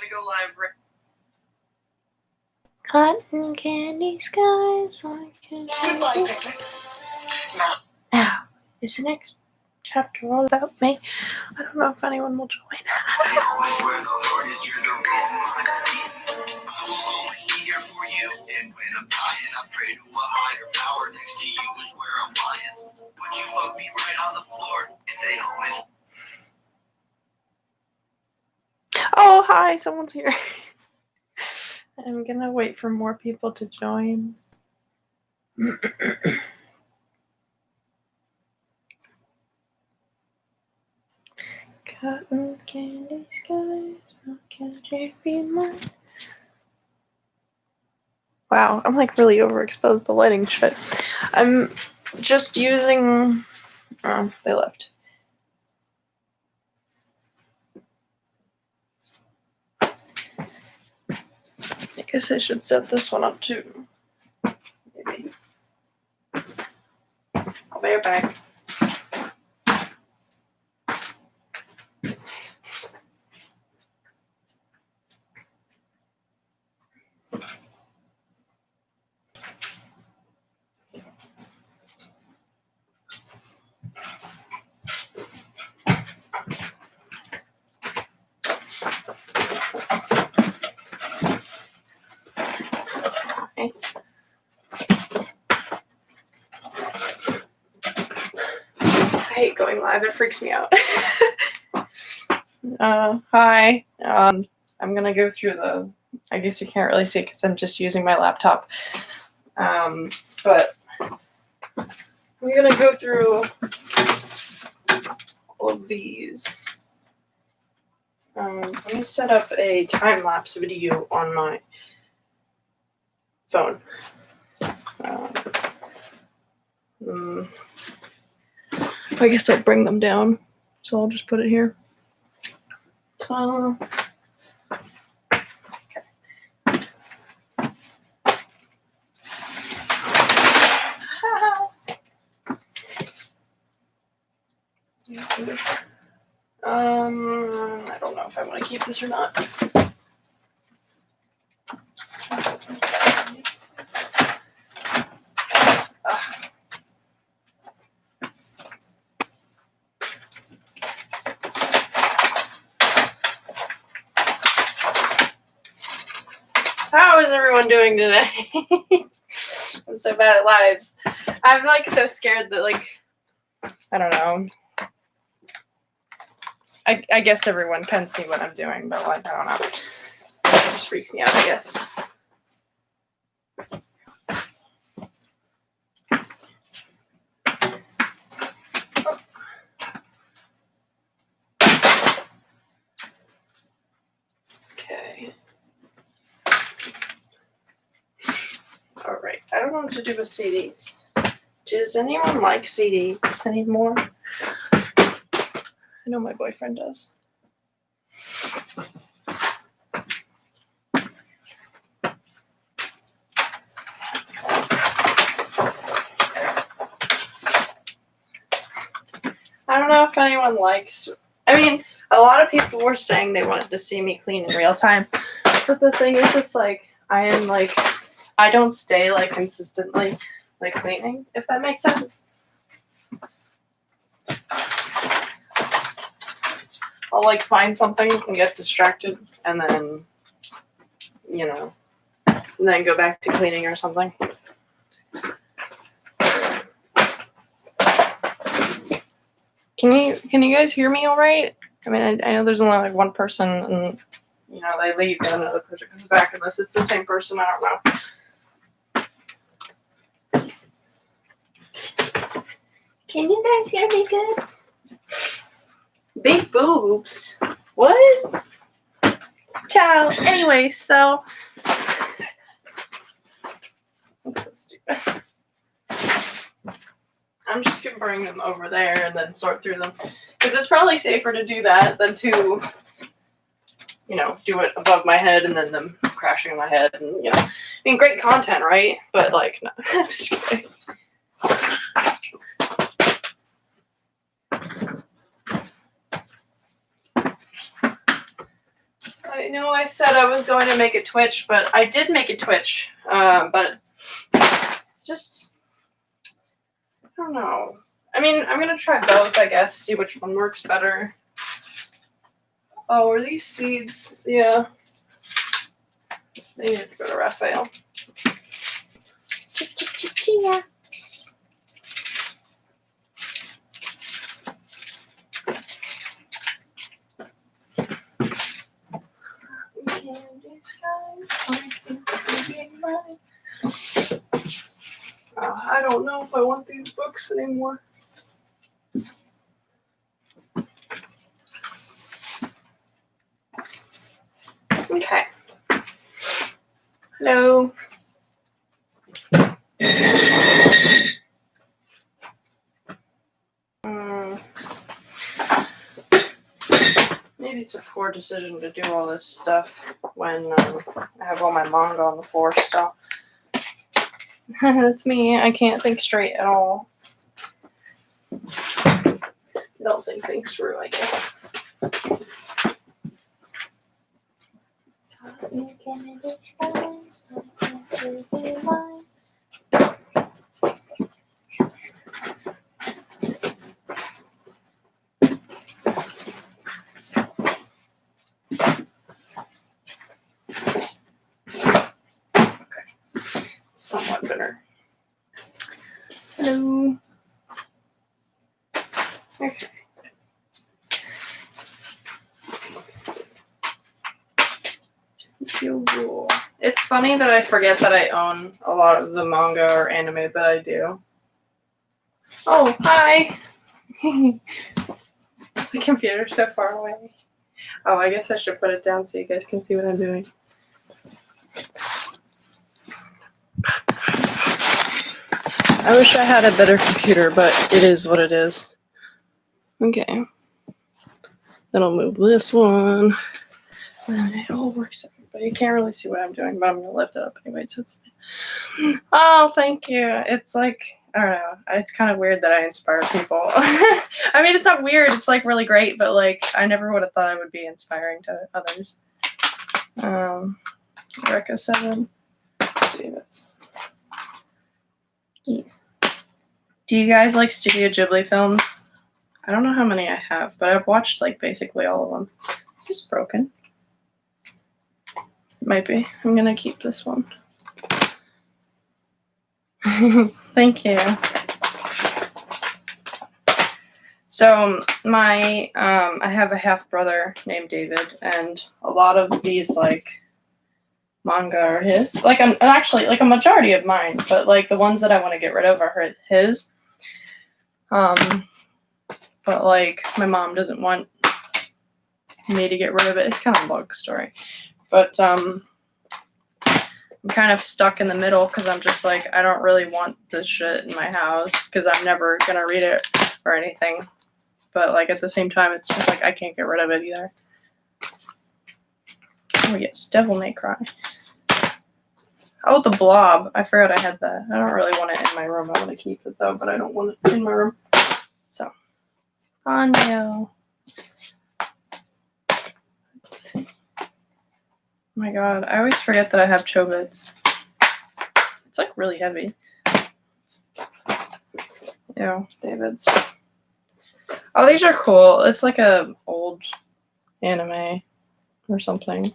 go live right. Cotton candy skies, I can Now, is the next chapter all about me? I don't know if anyone will join. Oh, hi, someone's here. I'm gonna wait for more people to join. Cotton candy skies, how can you be mine? Wow, I'm like really overexposed to lighting shit. I'm just using. Oh, they left. I guess I should set this one up too. Maybe. I'll be right back. Okay. I hate going live. It freaks me out. Hi. I'm gonna go through the. I guess you can't really see because I'm just using my laptop. But I'm gonna go through all of these. Let me set up a time-lapse video on my phone. I guess I'll bring them down, so I'll just put it here. So, I don't know if I want to keep this or not. How is everyone doing today? I'm so bad at lives. I'm like so scared that like, I don't know. I guess everyone can see what I'm doing, but like, I don't know. It just freaks me out, I guess. Okay. All right. I don't know what to do with CDs. Does anyone like CDs anymore? I know my boyfriend does. I don't know if anyone likes. I mean, a lot of people were saying they wanted to see me clean in real time, but the thing is, it's like I don't stay like consistently like cleaning, if that makes sense. I'll like find something and get distracted, and then and then go back to cleaning or something. Can you guys hear me all right? I mean, I know there's only like one person, and they leave, and another person comes back, unless it's the same person. I don't know. Can you guys hear me good? Big boobs. What? Ciao. Anyway, so that's so stupid. I'm just gonna bring them over there and then sort through them, because it's probably safer to do that than to, do it above my head and then them crashing on my head. And I mean, great content, right? But like, no. Just kidding. know I said I was going to make a Twitch, but I did make a Twitch. But just, I don't know. I mean, I'm going to try both, I guess, see which one works better. Oh, are these seeds? Yeah. They need to go to Raphael. Yeah. I don't know if I want these books anymore. Okay. Hello. Maybe it's a poor decision to do all this stuff when I have all my manga on the floor still. That's me. I can't think straight at all. Don't think things through, I guess. Somewhat better. Hello. Okay. It's funny that I forget that I own a lot of the manga or anime, but I do. Oh, hi! The computer's so far away. Oh, I guess I should put it down so you guys can see what I'm doing. I wish I had a better computer, but it is what it is. Okay. Then I'll move this one. Then it all works out. But you can't really see what I'm doing, but I'm going to lift it up anyway. So it's fine. Oh, thank you. It's like, I don't know. It's kind of weird that I inspire people. I mean, it's not weird. It's like really great, but like I never would have thought I would be inspiring to others. Rekka 7. See, that's... Yeah. Do you guys like Studio Ghibli films? I don't know how many I have, but I've watched like basically all of them. Is this broken? It might be. I'm gonna keep this one. Thank you. So I have a half brother named David, and a lot of these like manga are his. Like I'm actually like a majority of mine, but like the ones that I want to get rid of are his. But like my mom doesn't want me to get rid of it. It's kind of a long story, but I'm kind of stuck in the middle because I'm just like I don't really want this shit in my house because I'm never gonna read it or anything. But like at the same time, it's just like I can't get rid of it either. Oh yes, Devil May Cry. Oh, the Blob. I forgot I had that. I don't really want it in my room. I want to keep it though, but I don't want it in my room. So, Ponyo. Let's see. Oh my god, I always forget that I have Chobits. It's like really heavy. Yeah, David's. Oh, these are cool. It's like a old anime or something.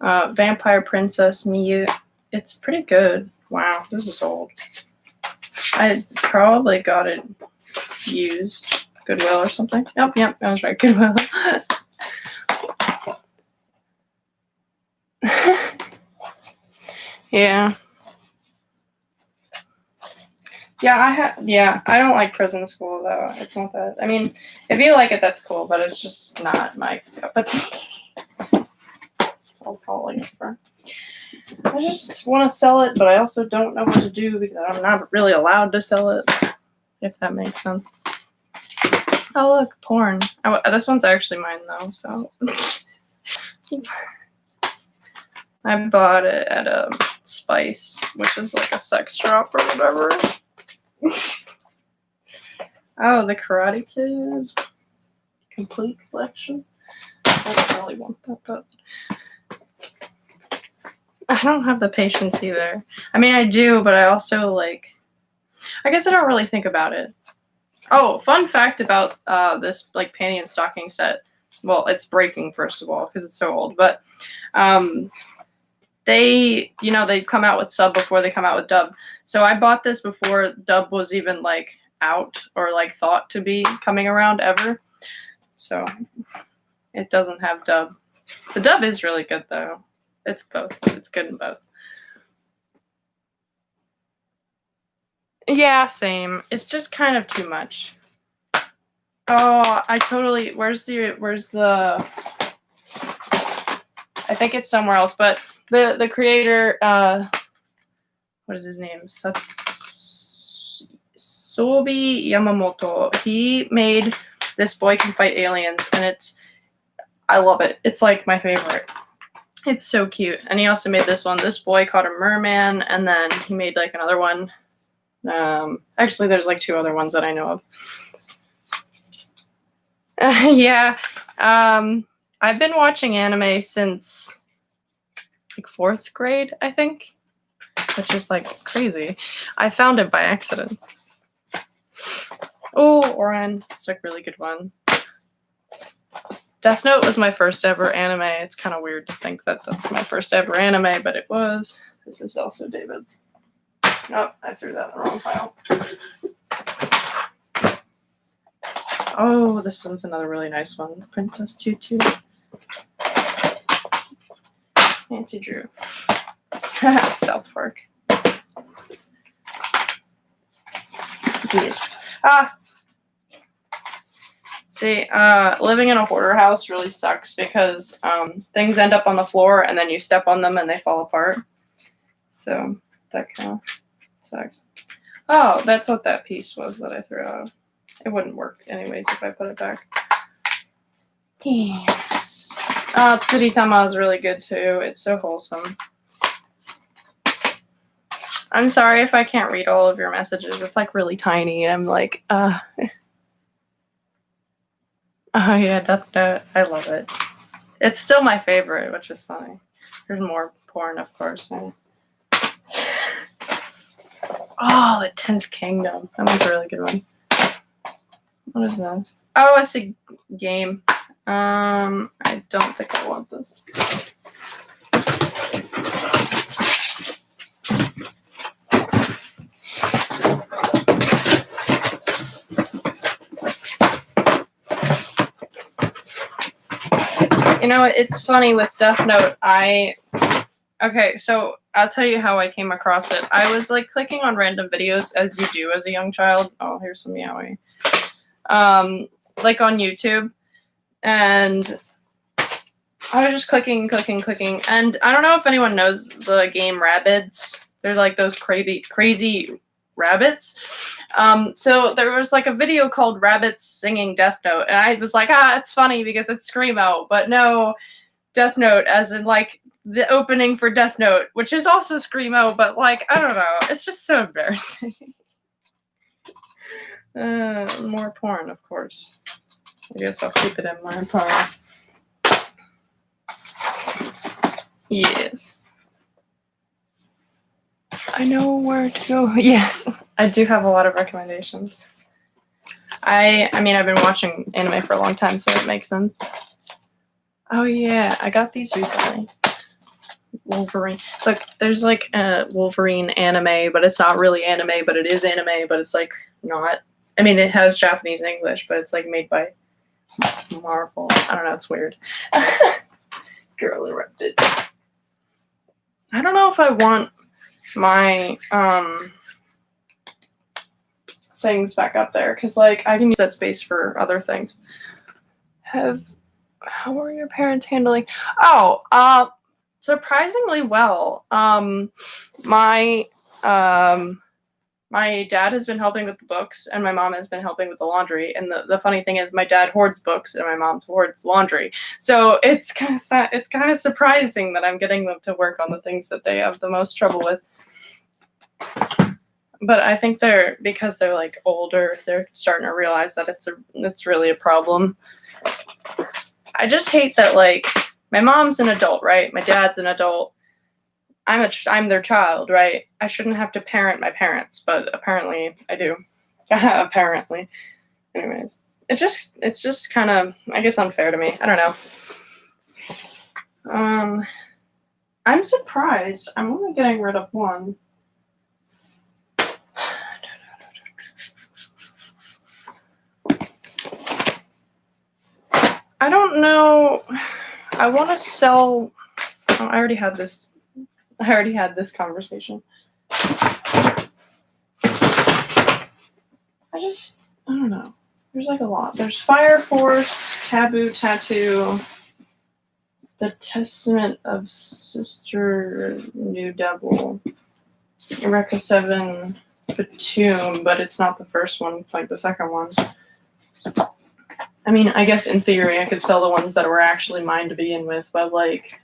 Vampire Princess Miyu. It's pretty good. Wow, this is old. I probably got it used. Goodwill or something. Yep, I was right. Goodwill. Yeah. Yeah, I don't like prison school though. It's not that. I mean, if you like it, that's cool, but it's just not my cup of tea. That's all I'm calling it for. I just want to sell it, but I also don't know what to do because I'm not really allowed to sell it, if that makes sense. Oh, look, porn. Oh, this one's actually mine, though, so. I bought it at a Spice, which is like a sex shop or whatever. Oh, the Karate Kid. Complete collection. I don't really want that, but I don't have the patience either. I mean, I do, but I also like. I guess I don't really think about it. Oh, fun fact about this like panty and stocking set. Well, it's breaking first of all because it's so old, but they come out with sub before they come out with dub. So I bought this before dub was even like out or like thought to be coming around ever. So it doesn't have dub. The dub is really good though. It's both. It's good in both. Yeah, same. It's just kind of too much. Oh, I totally. Where's the? I think it's somewhere else, but the creator, what is his name? Sobi Yamamoto. He made This Boy Can Fight Aliens, and I love it. It's like my favorite. It's so cute. And he also made this one, This Boy Caught a Merman, and then he made like another one. Actually, there's like 2 other ones that I know of. Yeah. I've been watching anime since like 4th grade, I think, which is like crazy. I found it by accident. Oh, Oran. It's like a really good one. Death Note was my first ever anime. It's kind of weird to think that that's my first ever anime, but it was. This is also David's. Nope, I threw that in the wrong file. Oh, this one's another really nice one. Princess Tutu. Nancy Drew. South Park. Yes. See, living in a hoarder house really sucks because things end up on the floor and then you step on them and they fall apart. So that kind of sucks. Oh, that's what that piece was that I threw out. It wouldn't work anyways if I put it back. Yes. Tsuritama is really good too. It's so wholesome. I'm sorry if I can't read all of your messages. It's like really tiny. I'm like, Oh yeah, Death Note. I love it. It's still my favorite, which is funny. There's more porn, of course. Oh, the 10th Kingdom. That was a really good one. What is this? Oh, it's a game. I don't think I want this. You know, it's funny with Death Note. Okay, so I'll tell you how I came across it. I was like clicking on random videos as you do as a young child. Oh, here's some meowing. Like on YouTube, and I was just clicking, and I don't know if anyone knows the game Rabbids. They're like those crazy rabbits. So there was like a video called Rabbits Singing Death Note, and I was like, it's funny because it's Screamo, but no, Death Note as in like the opening for Death Note, which is also Screamo, but like, I don't know, it's just so embarrassing. More porn, of course. I guess I'll keep it in my pile. Yes. I know where to go. Yes, I do have a lot of recommendations. I mean, I've been watching anime for a long time, so it makes sense. Oh yeah, I got these recently. Wolverine. Look, there's like a Wolverine anime, but it's not really anime, but it is anime, but it's like not. I mean, it has Japanese English, but it's like made by Marvel. I don't know, it's weird. Girl Interrupted. I don't know if I want my things back up there, because like I can use that space for other things. How are your parents handling? Oh, surprisingly well. My dad has been helping with the books, and my mom has been helping with the laundry. And the funny thing is, my dad hoards books, and my mom hoards laundry. So it's kind of surprising that I'm getting them to work on the things that they have the most trouble with. But I think because they're like older, they're starting to realize that it's really a problem. I just hate that like my mom's an adult, right? My dad's an adult. I'm their child, right? I shouldn't have to parent my parents, but apparently I do. Apparently. Anyways, it's just kind of, I guess, unfair to me. I don't know. I'm surprised. I'm only getting rid of one. I don't know. I want to sell. Oh, I already had this conversation. I don't know. There's like a lot. There's Fire Force, Taboo Tattoo, The Testament of Sister New Devil, Eureka 7, Batum, but it's not the first one, it's like the second one. I mean, I guess in theory I could sell the ones that were actually mine to begin with, but like,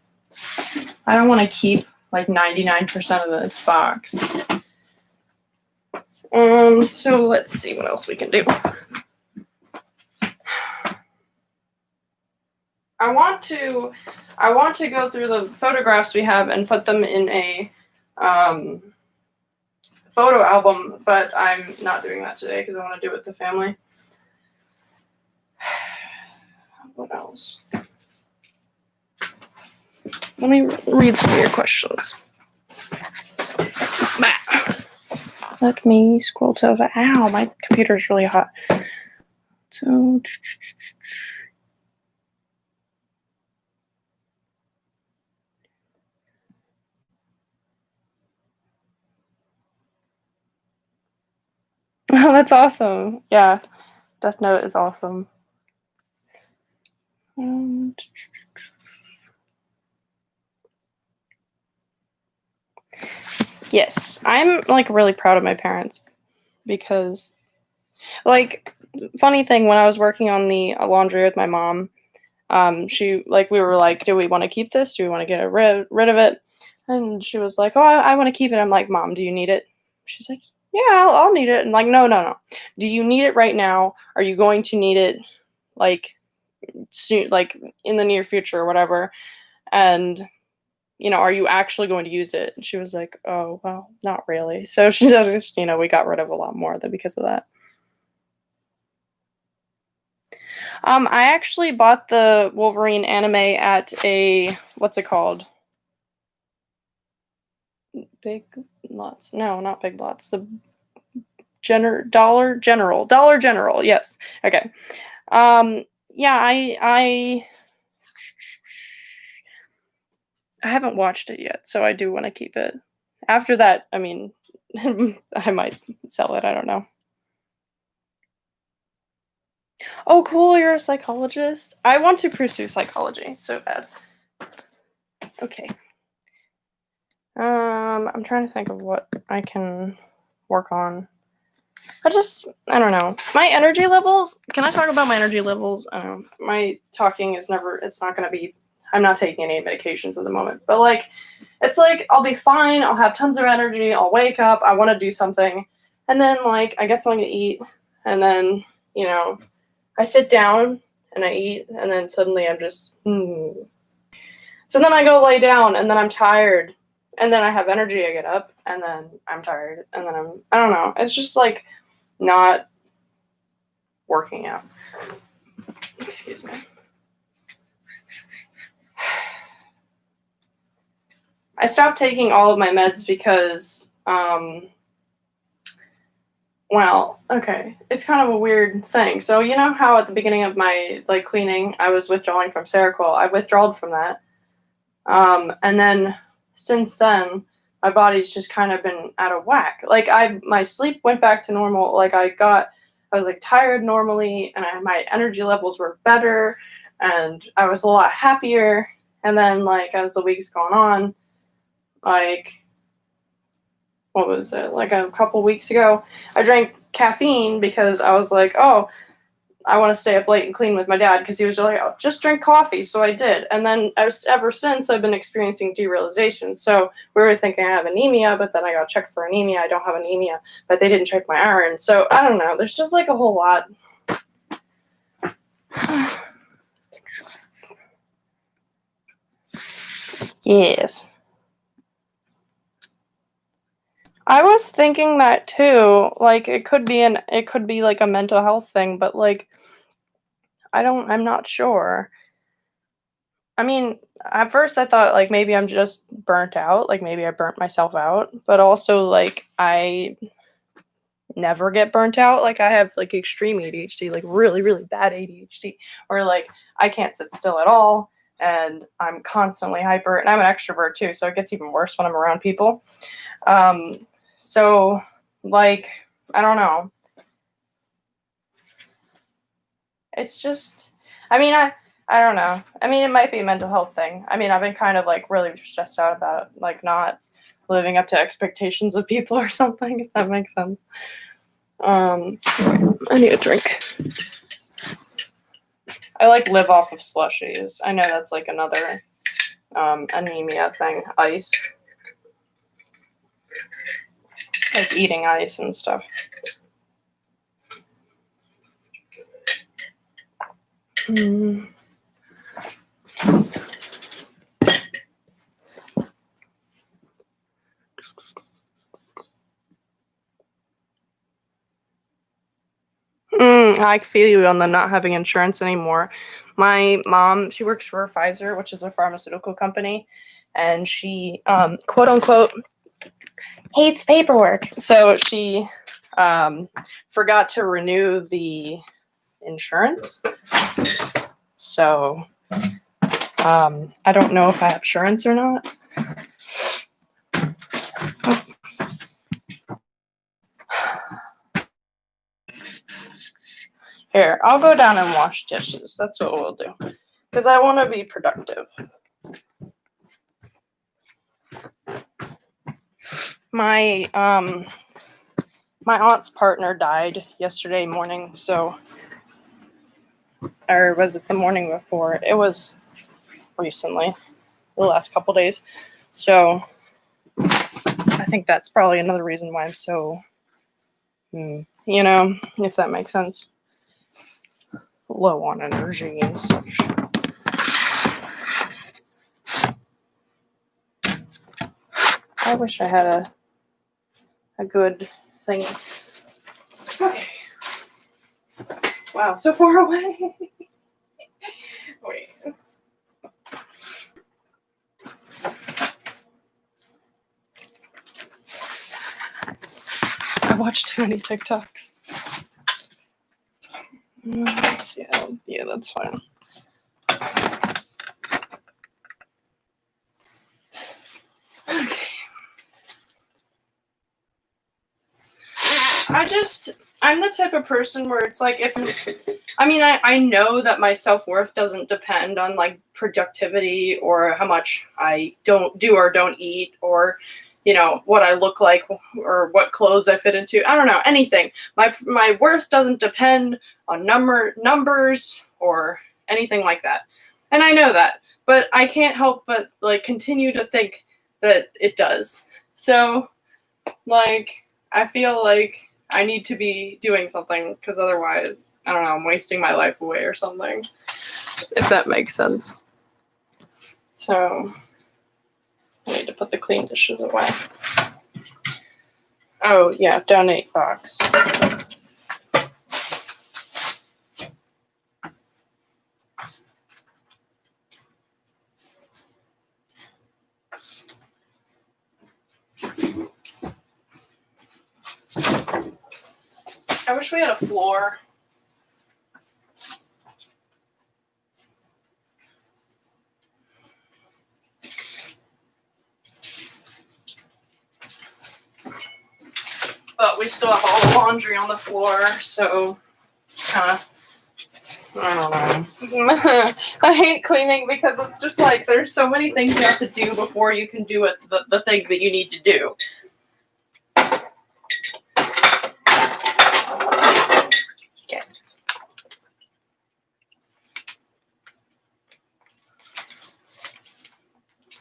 I don't want to keep like 99% of this box. So let's see what else we can do. I want to go through the photographs we have and put them in a photo album, but I'm not doing that today because I want to do it with the family. What else? Let me read some of your questions. Let me scroll to over. Ow, my computer's really hot. So. Oh, that's awesome. Yeah, Death Note is awesome. Yes, I'm like really proud of my parents because, like, funny thing, when I was working on the laundry with my mom, we were like, do we want to keep this? Do we want to get rid of it? And she was like, oh, I want to keep it. I'm like, Mom, do you need it? She's like, yeah, I'll need it. And like, no. Do you need it right now? Are you going to need it like soon, like in the near future or whatever? And are you actually going to use it? And she was like, oh, well, not really. So she just, we got rid of a lot more because of that. I actually bought the Wolverine anime at a, what's it called? Big Lots. No, not Big Lots. The Dollar General. Yes. Okay. Yeah, I haven't watched it yet, so I do want to keep it. After that, I mean, I might sell it. I don't know. Oh, cool, you're a psychologist. I want to pursue psychology so bad. Okay. I'm trying to think of what I can work on. I don't know. My energy levels, can I talk about my energy levels? I don't know. My talking is it's not going to be, I'm not taking any medications at the moment. But like, it's like, I'll be fine. I'll have tons of energy. I'll wake up. I want to do something. And then like, I guess I'm going to eat. And then, I sit down and I eat. And then suddenly I'm just, So then I go lay down and then I'm tired. And then I have energy. I get up and then I'm tired. And then I don't know. It's just like not working out. Excuse me. I stopped taking all of my meds because, well, okay, it's kind of a weird thing. So you know how at the beginning of my like cleaning, I was withdrawing from Seroquel. I withdrawed from that, and then since then, my body's just kind of been out of whack. Like my sleep went back to normal. Like I was like tired normally, and my energy levels were better, and I was a lot happier. And then like as the weeks gone on, like, what was it, like a couple weeks ago, I drank caffeine because I was like, oh, I want to stay up late and clean with my dad because he was like, oh, just drink coffee. So I did. And then ever since, I've been experiencing derealization. So we were thinking I have anemia, but then I got checked for anemia. I don't have anemia, but they didn't check my iron. So I don't know. There's just like a whole lot. Yes. I was thinking that too. Like it could be like a mental health thing, but like I'm not sure. I mean, at first I thought like maybe I'm just burnt out, like maybe I burnt myself out, but also like I never get burnt out. Like I have like extreme ADHD, like really, really bad ADHD, or like I can't sit still at all and I'm constantly hyper and I'm an extrovert too, so it gets even worse when I'm around people. Um, so like I don't know. It's just I don't know. I mean, it might be a mental health thing. I mean, I've been kind of like really stressed out about like not living up to expectations of people or something, if that makes sense. I need a drink. I like live off of slushies. I know that's like another anemia thing. Ice. Like eating ice and stuff. Mm. I feel you on the not having insurance anymore. My mom, she works for Pfizer, which is a pharmaceutical company, and she, quote unquote, hates paperwork. So she forgot to renew the insurance. So I don't know if I have insurance or not. Here, I'll go down and wash dishes. That's what we'll do. Because I want to be productive. My aunt's partner died yesterday morning, so, or was it the morning before? It was recently, the last couple days. So I think that's probably another reason why I'm so, if that makes sense, low on energy and such. I wish I had a good thing. Okay. Wow, so far away. Wait. I watched too many TikToks. Let's see. Yeah, that's fine. Okay. I'm the type of person where it's like I know that my self-worth doesn't depend on like productivity or how much I don't do or don't eat or what I look like or what clothes I fit into. I don't know, anything. My worth doesn't depend on numbers or anything like that. And I know that, but I can't help but like continue to think that it does. So like I feel like I need to be doing something because otherwise, I don't know, I'm wasting my life away or something, if that makes sense. So I need to put the clean dishes away. Oh, yeah, donate box. I wish we had a floor. But we still have all the laundry on the floor, so kind of, I don't know. I hate cleaning because it's just like there's so many things you have to do before you can do it, the thing that you need to do. Okay.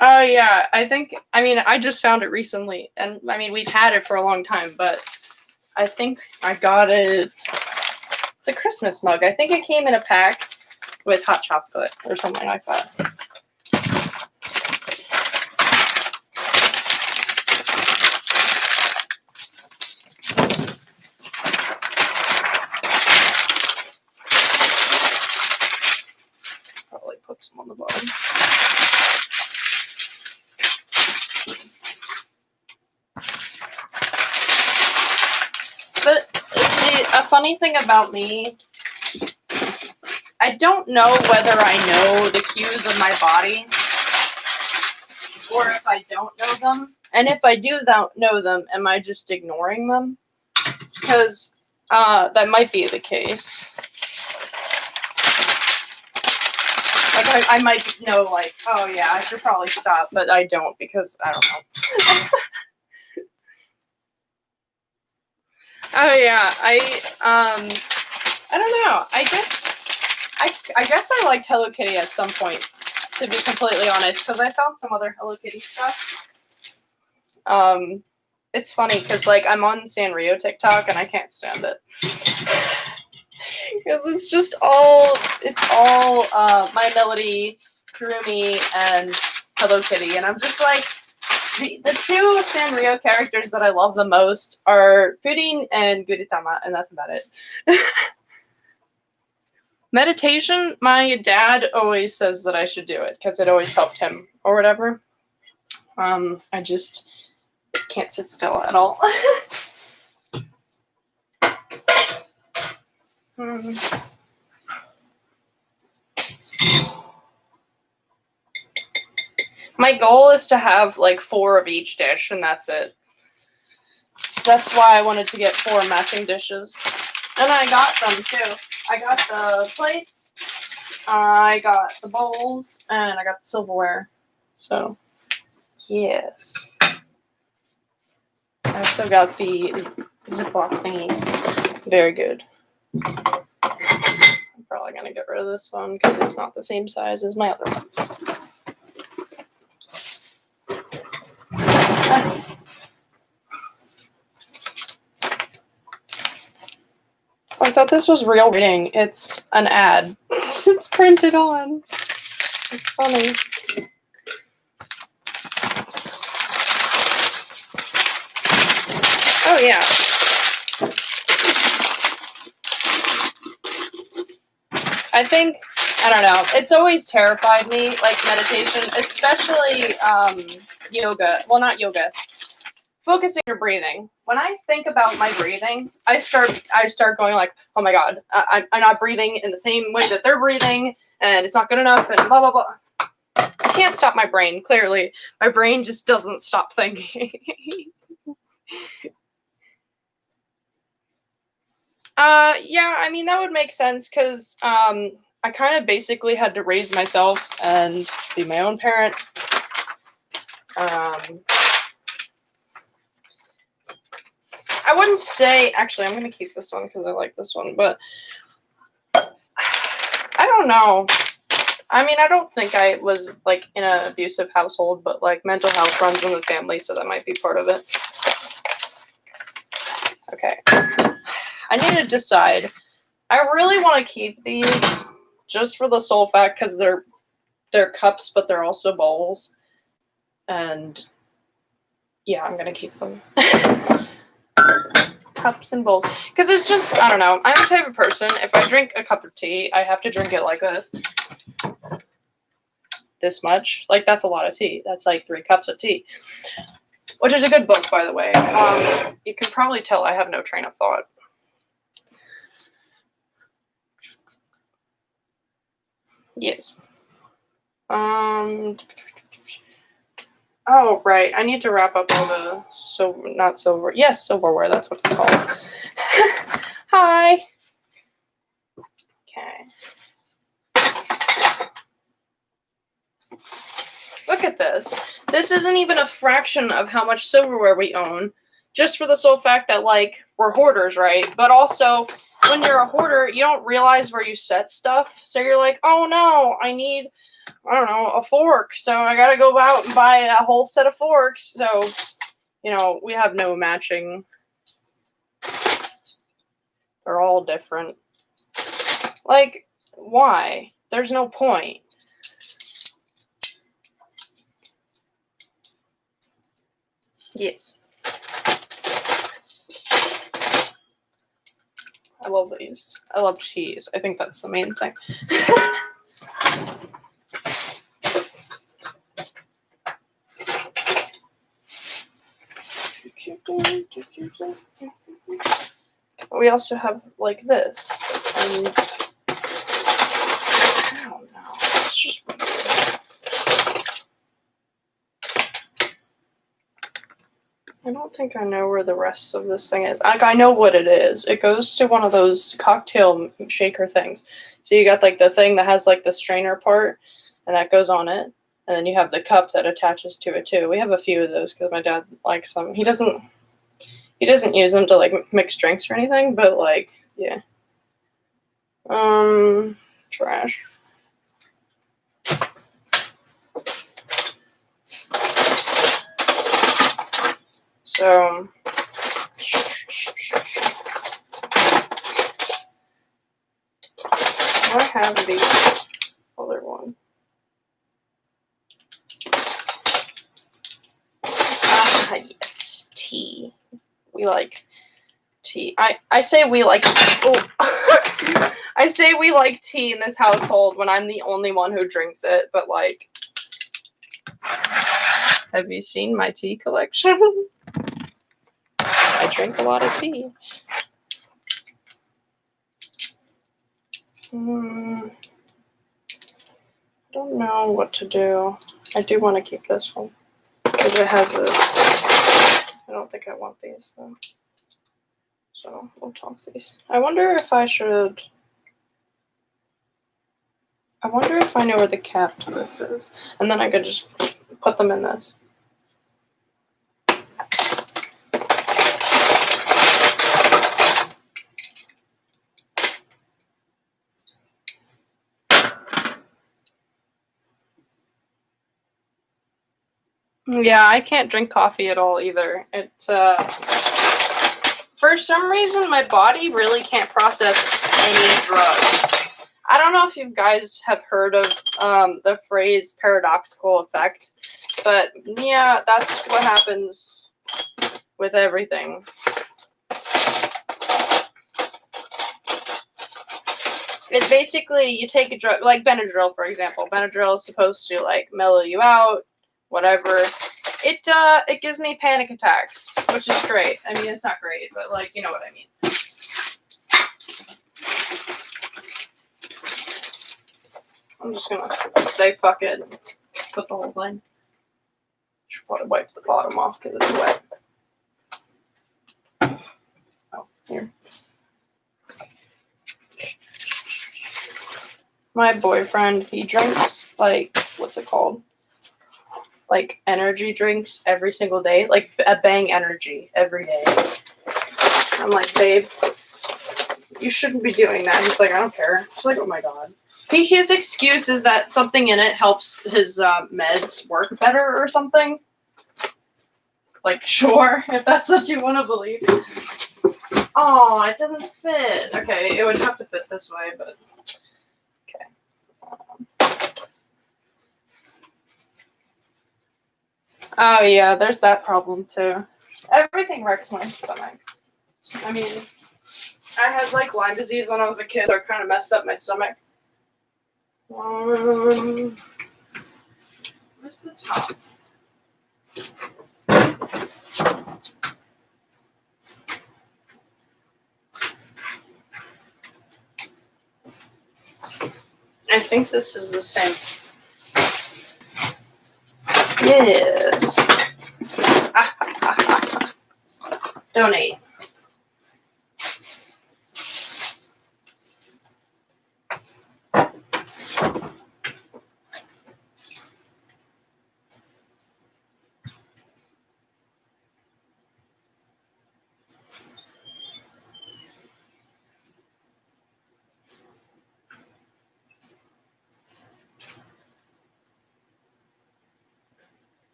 Oh yeah, I just found it recently, and we've had it for a long time, but I think I got it. It's a Christmas mug. I think it came in a pack with hot chocolate or something like that. But see, a funny thing about me, I don't know whether I know the cues of my body or if I don't know them. And if I do know them, am I just ignoring them? Because that might be the case. Like, I might know, like, oh yeah, I should probably stop, but I don't because I don't know. Oh yeah, I don't know. I guess I liked Hello Kitty at some point, to be completely honest, because I found some other Hello Kitty stuff. It's funny because like I'm on Sanrio TikTok and I can't stand it because it's all My Melody, Kurumi, and Hello Kitty, and I'm just like the two Sanrio characters that I love the most are Pudding and Gudetama, and that's about it. Meditation, my dad always says that I should do it because it always helped him or whatever. I just can't sit still at all. My goal is to have like 4 of each dish, and that's it. That's why I wanted to get 4 matching dishes. And I got them too. I got the plates, I got the bowls, and I got the silverware. So, yes. I also got the Ziploc thingies. Very good. I'm probably going to get rid of this one because it's not the same size as my other ones. I thought this was real reading. It's an ad. It's printed on. It's funny. Oh, yeah. I don't know. It's always terrified me, like meditation, especially yoga. Well, not yoga. Focusing your breathing. When I think about my breathing, I start going like, oh my god, I'm not breathing in the same way that they're breathing, and it's not good enough, and blah blah blah. I can't stop my brain. Clearly, my brain just doesn't stop thinking. Yeah, I mean that would make sense because I kind of basically had to raise myself and be my own parent. I wouldn't say, actually, I'm going to keep this one because I like this one, but I don't know. I mean, I don't think I was, like, in an abusive household, but, like, mental health runs in the family, so that might be part of it. Okay. I need to decide. I really want to keep these just for the sole fact because they're cups, but they're also bowls. And, yeah, I'm going to keep them. Cups and bowls. Because it's just, I don't know. I'm the type of person, if I drink a cup of tea, I have to drink it like this. This much. Like, that's a lot of tea. That's like 3 cups of tea. Which is a good book, by the way. You can probably tell I have no train of thought. Yes. Oh, right. I need to wrap up all the silverware. That's what it's called. Hi. Okay. Look at this. This isn't even a fraction of how much silverware we own, just for the sole fact that, like, we're hoarders, right? But also, when you're a hoarder, you don't realize where you set stuff. So you're like, oh no, I need, I don't know, a fork. So I gotta go out and buy a whole set of forks. So, you know, we have no matching. They're all different. Like, why? There's no point. Yes. I love these. I love cheese. I think that's the main thing. We also have like this, and I don't know. It's just. I don't think I know where the rest of this thing is. I know what it is. It goes to one of those cocktail shaker things. So you got like the thing that has like the strainer part, and that goes on it, and then you have the cup that attaches to it too. We have a few of those because my dad likes them. He doesn't use them to like mix drinks or anything, but like yeah. Trash. So, I have the other one. Ah, yes, tea. We like tea. I say we like. Oh, I say we like tea in this household when I'm the only one who drinks it. But like, have you seen my tea collection? I drink a lot of tea. I don't know what to do. I do want to keep this one because it has a. I don't think I want these though. So we'll toss these. I wonder if I should. I wonder if I know where the cap to this is, and then I could just put them in this. Yeah, I can't drink coffee at all either. It's for some reason my body really can't process any drugs. I don't know if you guys have heard of the phrase paradoxical effect, but yeah, that's what happens with everything. It's basically you take a drug like Benadryl, for example. Benadryl is supposed to like mellow you out, whatever. It gives me panic attacks, which is great. I mean, it's not great, but like you know what I mean. I'm just gonna say fuck it and put the whole thing. Should probably wipe the bottom off because it's wet. Oh, here. My boyfriend, he drinks like what's it called? Like energy drinks every single day, like a Bang Energy every day. I'm like, babe, you shouldn't be doing that. He's like, I don't care. She's like, oh my god. His excuse is that something in it helps his meds work better or something. Like, sure, if that's what you want to believe. Oh, it doesn't fit. Okay, it would have to fit this way, but okay. Oh yeah, there's that problem too. Everything wrecks my stomach. I mean, I had like Lyme disease when I was a kid, so it kind of messed up my stomach. Where's the top? I think this is the same. Yes. Donate.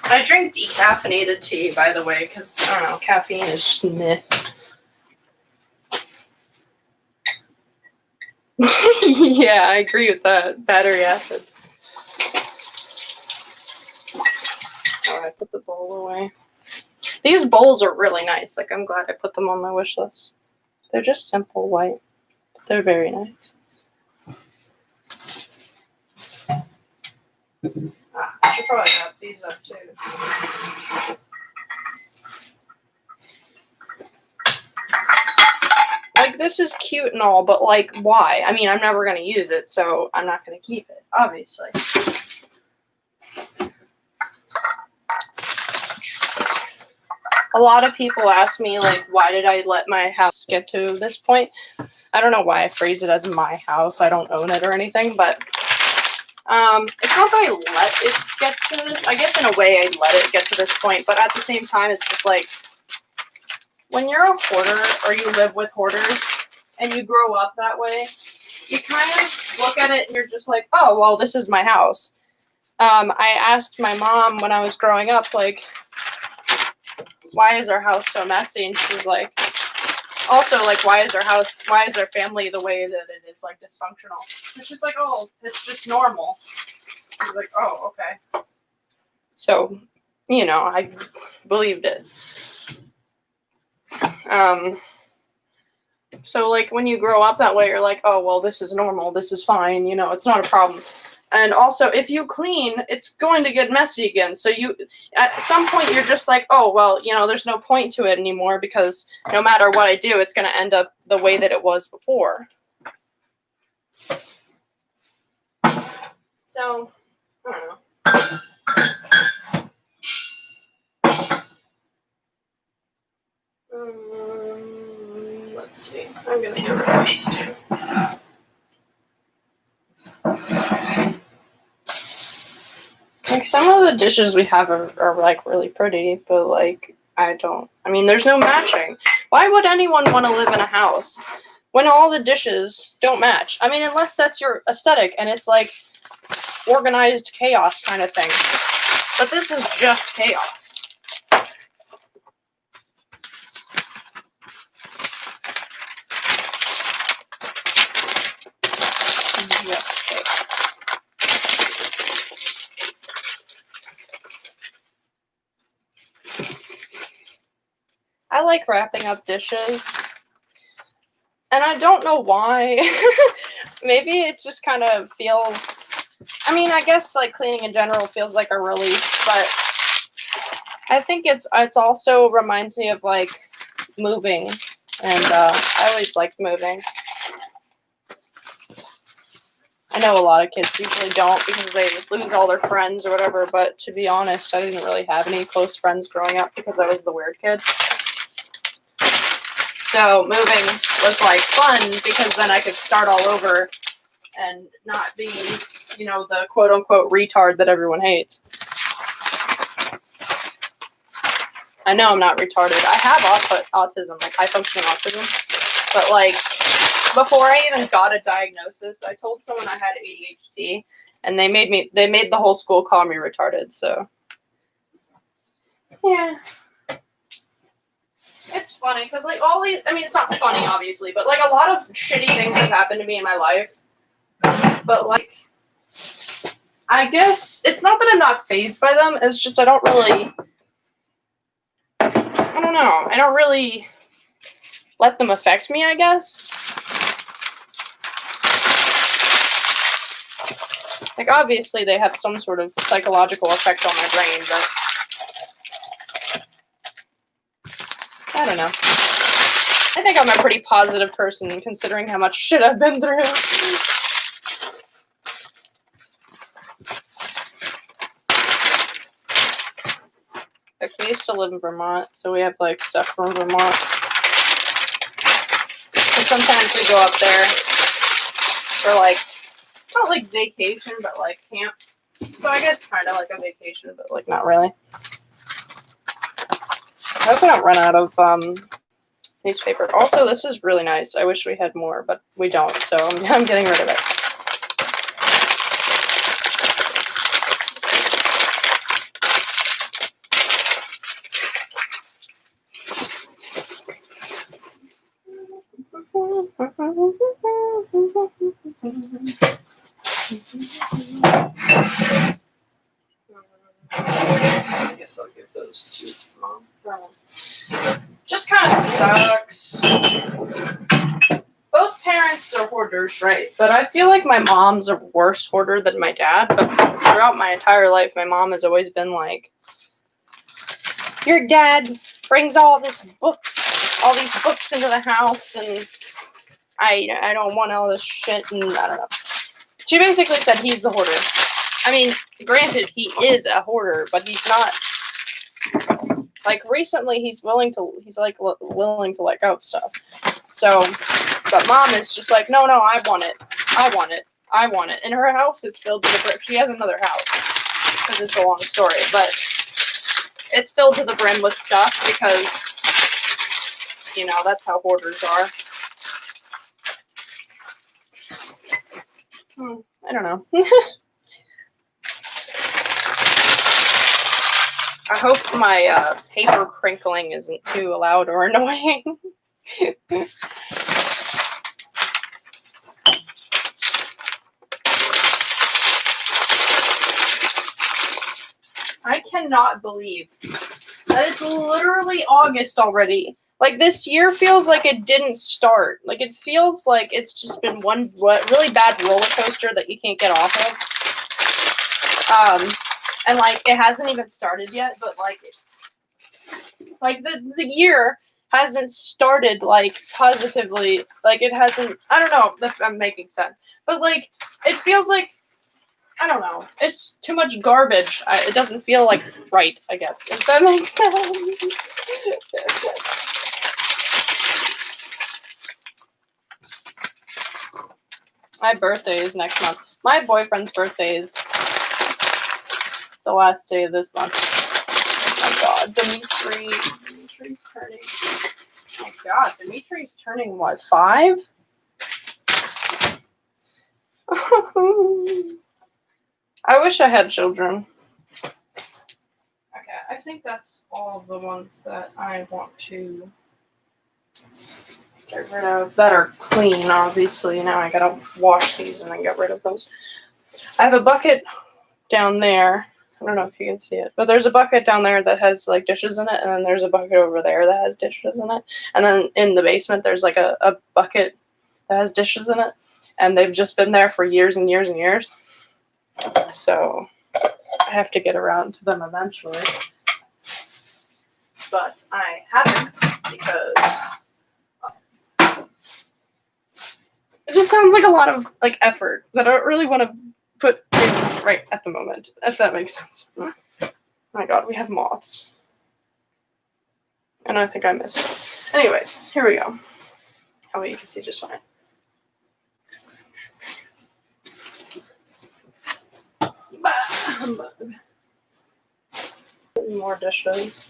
I drink decaffeinated tea, by the way, because, I don't know, caffeine is just meh. Yeah, I agree with that. Battery acid. Oh, I put the bowl away. These bowls are really nice. Like, I'm glad I put them on my wish list. They're just simple white. They're very nice. I should probably wrap these up too. Like, this is cute and all, but like, why? I mean, I'm never going to use it, so I'm not going to keep it, obviously. A lot of people ask me, like, why did I let my house get to this point? I don't know why I phrase it as my house. I don't own it or anything, but it's not that I let it get to this. I guess in a way I let it get to this point, but at the same time, it's just like, when you're a hoarder or you live with hoarders and you grow up that way, you kind of look at it and you're just like, oh, well, this is my house. I asked my mom when I was growing up, like, why is our house so messy? And she was like, also, like, why is our family the way that it is, like, dysfunctional? It's just like, oh, it's just normal. I was like, oh, okay. So, you know, I believed it. So, like, when you grow up that way, you're like, oh, well, this is normal. This is fine. You know, it's not a problem. And also, if you clean, it's going to get messy again. So at some point, you're just like, oh, well, you know, there's no point to it anymore because no matter what I do, it's going to end up the way that it was before. So, I don't know. Let's see. I'm going to get rid of these two. Like, some of the dishes we have are like really pretty, but like, I mean, there's no matching. Why would anyone want to live in a house when all the dishes don't match? I mean, unless that's your aesthetic and it's like organized chaos kind of thing. But this is just chaos. Just chaos. I like wrapping up dishes, and I don't know why. Maybe it just kind of feels, I mean, I guess like cleaning in general feels like a release, but I think it's also reminds me of like moving, and I always liked moving. I know a lot of kids usually don't because they lose all their friends or whatever, but to be honest, I didn't really have any close friends growing up because I was the weird kid. So moving was like fun because then I could start all over and not be, you know, the quote unquote retard that everyone hates. I know I'm not retarded. I have autism, like high functioning autism, but like before I even got a diagnosis, I told someone I had ADHD, and they made the whole school call me retarded. So yeah. It's funny because, like, all these, I mean, it's not funny, obviously, but, like, a lot of shitty things have happened to me in my life. But, like, I guess it's not that I'm not fazed by them. It's just I don't really, I don't know. I don't really let them affect me, I guess. Like, obviously, they have some sort of psychological effect on my brain, but I don't know. I think I'm a pretty positive person considering how much shit I've been through. Like, we used to live in Vermont, so we have like stuff from Vermont. And sometimes we go up there for like, not like vacation, but like camp. So I guess kind of like a vacation, but like not really. I hope I don't run out of newspaper. Also, this is really nice. I wish we had more, but we don't, so I'm getting rid of it. I guess I'll give those to Mom. just kind of sucks. Both parents are hoarders, right? But I feel like my mom's a worse hoarder than my dad. But throughout my entire life, my mom has always been like, your dad brings all these books into the house, and I don't want all this shit, and I don't know. She basically said he's the hoarder. I mean, granted, he is a hoarder, but he's not. Like, recently, he's willing to let go of stuff. So, but mom is just like, no, I want it. And her house is filled to the brim. She has another house, because it's a long story, but it's filled to the brim with stuff because, you know, that's how hoarders are. I don't know. I hope my paper crinkling isn't too loud or annoying. I cannot believe that it's literally August already. Like, this year feels like it didn't start. Like, it feels like it's just been one really bad roller coaster that you can't get off of. And, like, it hasn't even started yet, but, like the year hasn't started, like, positively. Like, it hasn't, I don't know if I'm making sense. But, like, it feels like, I don't know. It's too much garbage. It doesn't feel like right, I guess. If that makes sense. My birthday is next month. My boyfriend's birthday is the last day of this month. Oh my god, Dimitri's turning. Oh god, Dimitri's turning what, 5? I wish I had children. Okay, I think that's all of the ones that I want to get rid of that are clean, obviously. Now I gotta wash these and then get rid of those. I have a bucket down there. I don't know if you can see it, but there's a bucket down there that has like dishes in it, and then there's a bucket over there that has dishes in it. And then in the basement there's like a bucket that has dishes in it, and they've just been there for years and years and years. So I have to get around to them eventually. But I haven't because it just sounds like a lot of like effort that I don't really want to put in right at the moment, if that makes sense. Oh my god, we have moths. And I think I missed it. Anyways, here we go. Oh, you can see just fine. More dishes.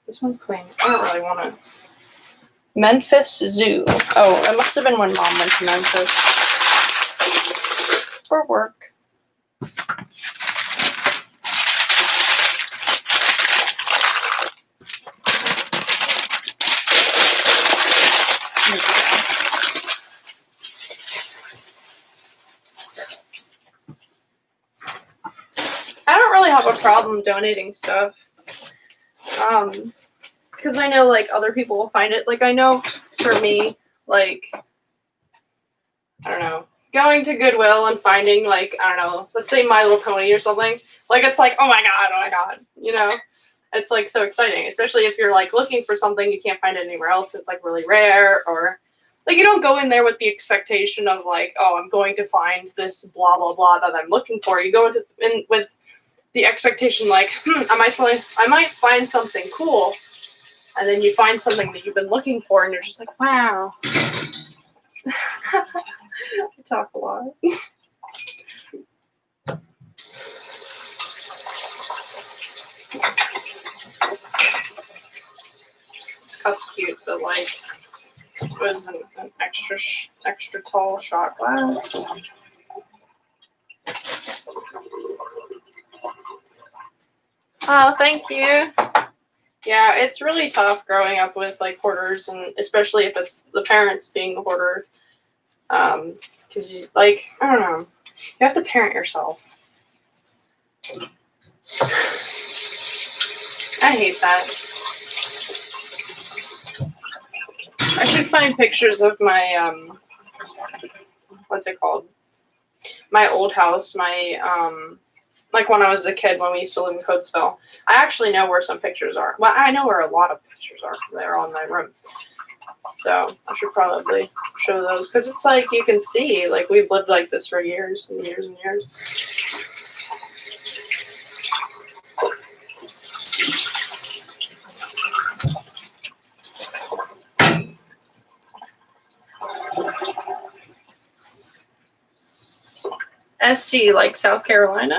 This one's clean. I don't really want to. Memphis Zoo. Oh, it must have been when Mom went to Memphis for work. I don't really have a problem donating stuff. Because I know, like, other people will find it. Like, I know, for me, like, I don't know, going to Goodwill and finding, like, I don't know, let's say My Little Pony or something. Like, it's like, oh my god, you know? It's, like, so exciting. Especially if you're, like, looking for something you can't find it anywhere else. It's, like, really rare, or, like, you don't go in there with the expectation of, like, oh, I'm going to find this blah, blah, blah that I'm looking for. You go in with the expectation, like, I might find something cool. And then you find something that you've been looking for, and you're just like, wow. I talk a lot. This cup's cute, but like, it was an extra tall shot glass. Oh, thank you. Yeah, it's really tough growing up with like hoarders, and especially if it's the parents being the hoarder. Because like, I don't know, you have to parent yourself. hate that. I should find pictures of my, what's it called? My old house, my, like when I was a kid when we used to live in Coatesville. I actually know where some pictures are. Well, I know where a lot of pictures are because they're on my room. So I should probably show those because it's like you can see, like we've lived like this for years and years and years. SC, like South Carolina?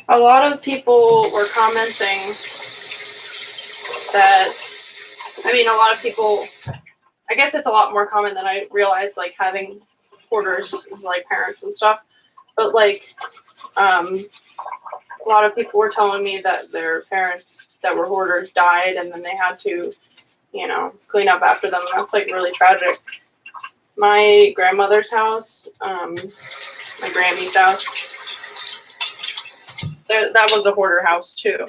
A lot of people were commenting that, I mean, a lot of people, I guess it's a lot more common than I realized, like having hoarders is like parents and stuff. But like, a lot of people were telling me that their parents that were hoarders died and then they had to, you know, clean up after them. That's like really tragic. My grandmother's house, my Grammy's house, that was a hoarder house too.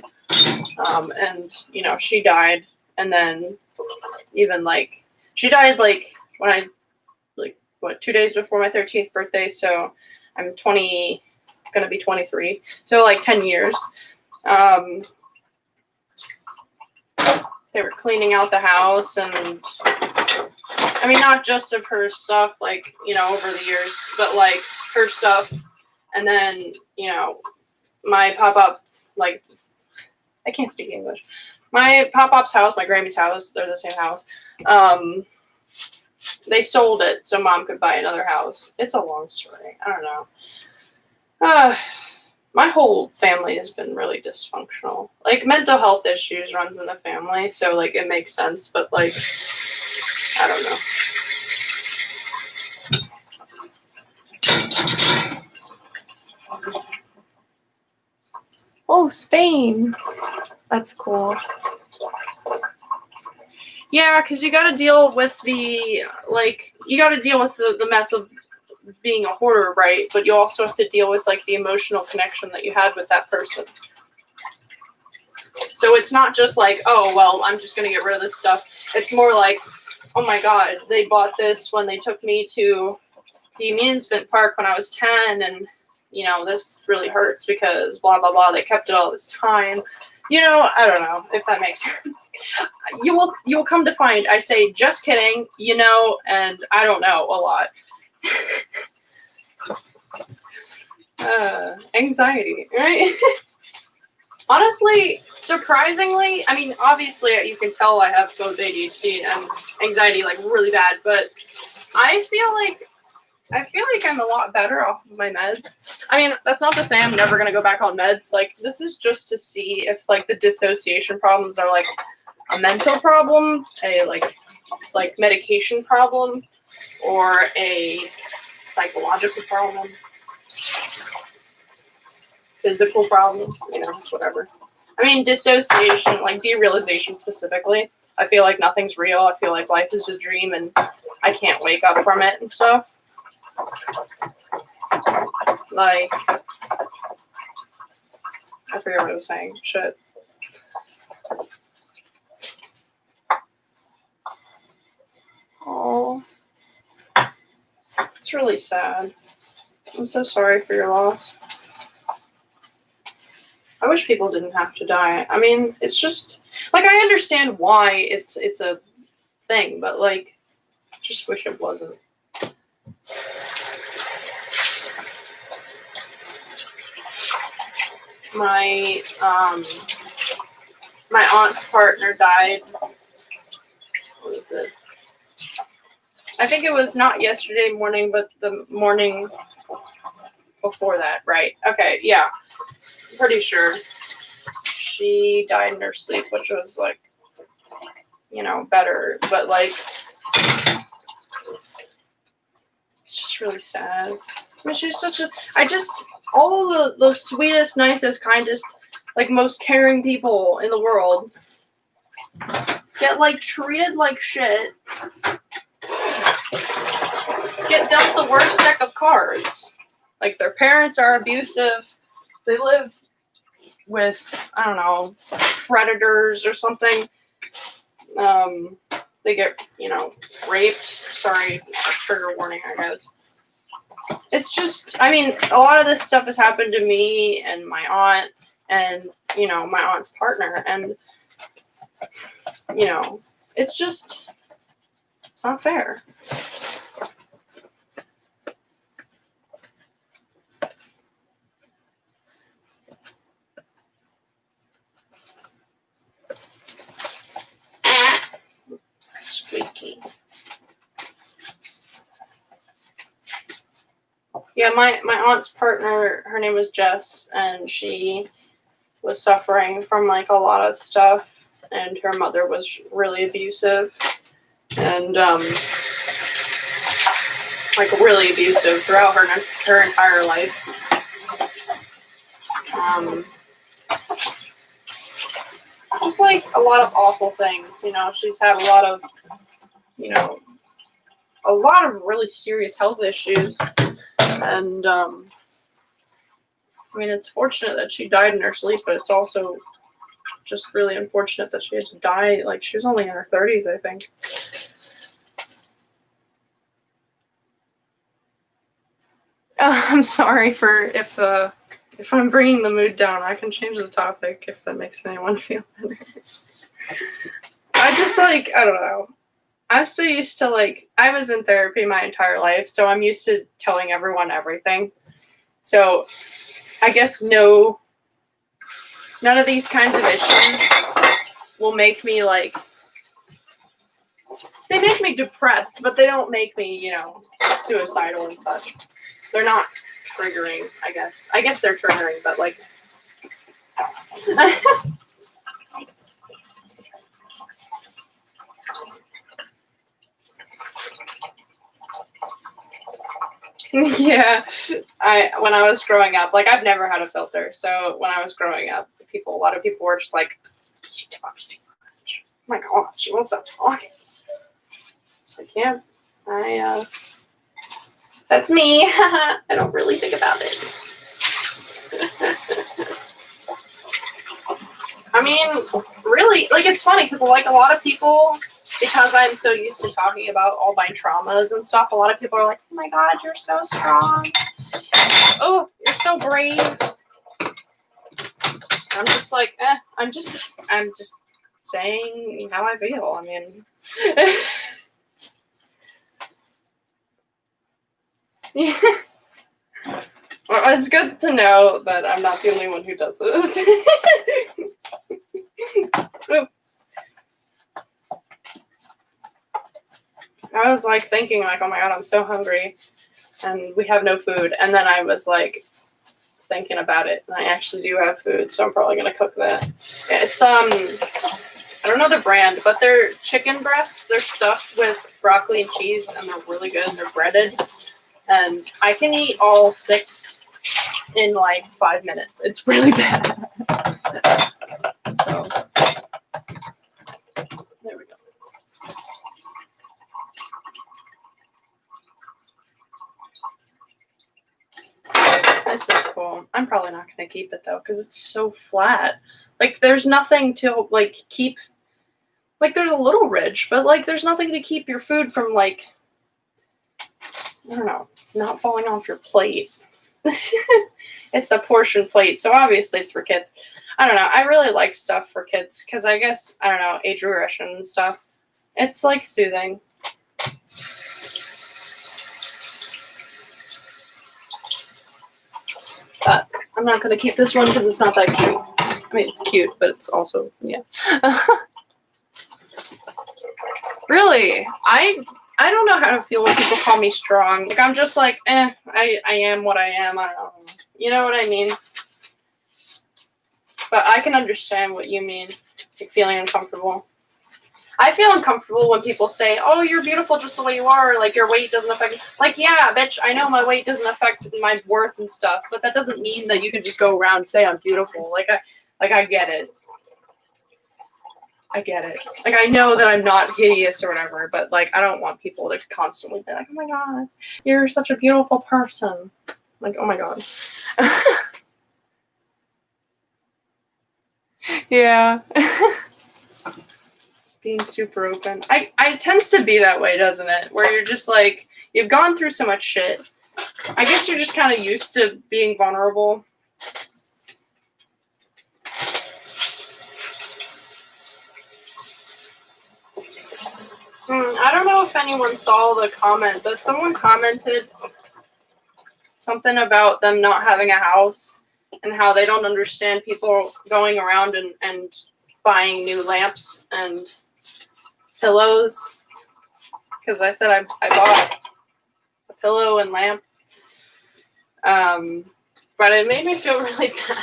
And, you know, she died and then even like, she died like when I, like, what, 2 days before my 13th birthday. So I'm gonna be 23. So like 10 years. They were cleaning out the house and, I mean, not just of her stuff, like, you know, over the years, but like her stuff. And then, you know, my pop-up, like, I can't speak English. My pop-up's house, my Grammy's house, they're the same house. They sold it so mom could buy another house. It's a long story. I don't know. My whole family has been really dysfunctional. Like, mental health issues runs in the family, so, like, it makes sense, but, like, I don't know. Oh, Spain. That's cool. Yeah, because you got to deal with the, like, you got to deal with the mess of being a hoarder, right? But you also have to deal with, like, the emotional connection that you had with that person. So it's not just like, oh, well, I'm just going to get rid of this stuff. It's more like, oh, my God, they bought this when they took me to the amusement park when I was 10, and, you know, this really hurts because blah, blah, blah. They kept it all this time. You know, I don't know if that makes sense. You will come to find I say just kidding, you know, and I don't know a lot. Anxiety, right? Honestly, surprisingly, I mean, obviously you can tell I have both ADHD and anxiety like really bad, but I feel like I'm a lot better off of my meds. I mean, that's not to say I'm never going to go back on meds. Like, this is just to see if, like, the dissociation problems are, like, a mental problem, a, like medication problem, or a psychological problem, physical problem, you know, whatever. I mean, dissociation, like, derealization specifically. I feel like nothing's real. I feel like life is a dream, and I can't wake up from it and stuff. Like, I forget what I was saying. Shit. Oh, it's really sad. I'm so sorry for your loss. I wish people didn't have to die. I mean, it's just like I understand why it's a thing, but like, just wish it wasn't. My my aunt's partner died. What was it? I think it was not yesterday morning, but the morning before that, right? Okay, yeah. I'm pretty sure. She died in her sleep, which was like, you know, better, but like, it's just really sad. I mean, she's such a, all the sweetest, nicest, kindest, like most caring people in the world. get like treated like shit, get dealt the worst deck of cards. Like their parents are abusive. They live with, I don't know, predators or something. They get, raped. Sorry, trigger warning, I guess. It's just, I mean, a lot of this stuff has happened to me and my aunt and, my aunt's partner. And, it's just, it's not fair. Squeaky. Yeah, my aunt's partner, her name was Jess, and she was suffering from like a lot of stuff, and her mother was really abusive, and like really abusive throughout her entire life. Just like a lot of awful things, she's had a lot of really serious health issues. And, I mean, it's fortunate that she died in her sleep, but it's also just really unfortunate that she had to die. Like, she was only in her 30s, I think. I'm sorry if I'm bringing the mood down. I can change the topic if that makes anyone feel better. I just, I don't know. I'm so used to, I was in therapy my entire life, so I'm used to telling everyone everything. So, I guess none of these kinds of issues will make me, they make me depressed, but they don't make me, suicidal and such. They're not triggering, I guess. I guess they're triggering, but, yeah, when I was growing up, I've never had a filter, so when I was growing up, a lot of people were just like, she talks too much. Oh my god, she won't stop talking. It's like, yeah, that's me. I don't really think about it. I mean, really, it's funny because, a lot of people, because I'm so used to talking about all my traumas and stuff, a lot of people are like, oh my god, you're so strong. Oh, you're so brave. I'm just like, I'm just saying how I feel. I mean, yeah. Well, it's good to know that I'm not the only one who does it. I was thinking oh my god, I'm so hungry and we have no food. And then I was thinking about it, and I actually do have food, so I'm probably gonna cook that. It's I don't know the brand, but they're chicken breasts. They're stuffed with broccoli and cheese, and they're really good. They're breaded, and I can eat all 6 in 5 minutes. It's really bad. So there we go. This is cool. I'm probably not gonna keep it though, because it's so flat. There's nothing to keep. There's a little ridge, but there's nothing to keep your food from I don't know, not falling off your plate. It's a portion plate, so obviously it's for kids. I don't know. I really like stuff for kids because I guess, I don't know, age regression and stuff. It's soothing. But I'm not going to keep this one because it's not that cute. I mean, it's cute, but it's also, yeah. Really, I don't know how to feel when people call me strong. I'm just I am what I am. I don't know. You know what I mean? But I can understand what you mean, feeling uncomfortable. I feel uncomfortable when people say, oh, you're beautiful just the way you are, your weight doesn't affect yeah, bitch, I know my weight doesn't affect my worth and stuff, but that doesn't mean that you can just go around and say I'm beautiful. I get it. I get it. Like, I know that I'm not hideous or whatever, but, like, I don't want people to constantly be like, oh my god, you're such a beautiful person. Like, oh my god. Yeah. Being super open. I tends to be that way, doesn't it? Where you're just like, you've gone through so much shit. I guess you're just kind of used to being vulnerable. I don't know if anyone saw the comment, but someone commented something about them not having a house and how they don't understand people going around and buying new lamps and pillows. Because I said I bought a pillow and lamp. But it made me feel really bad.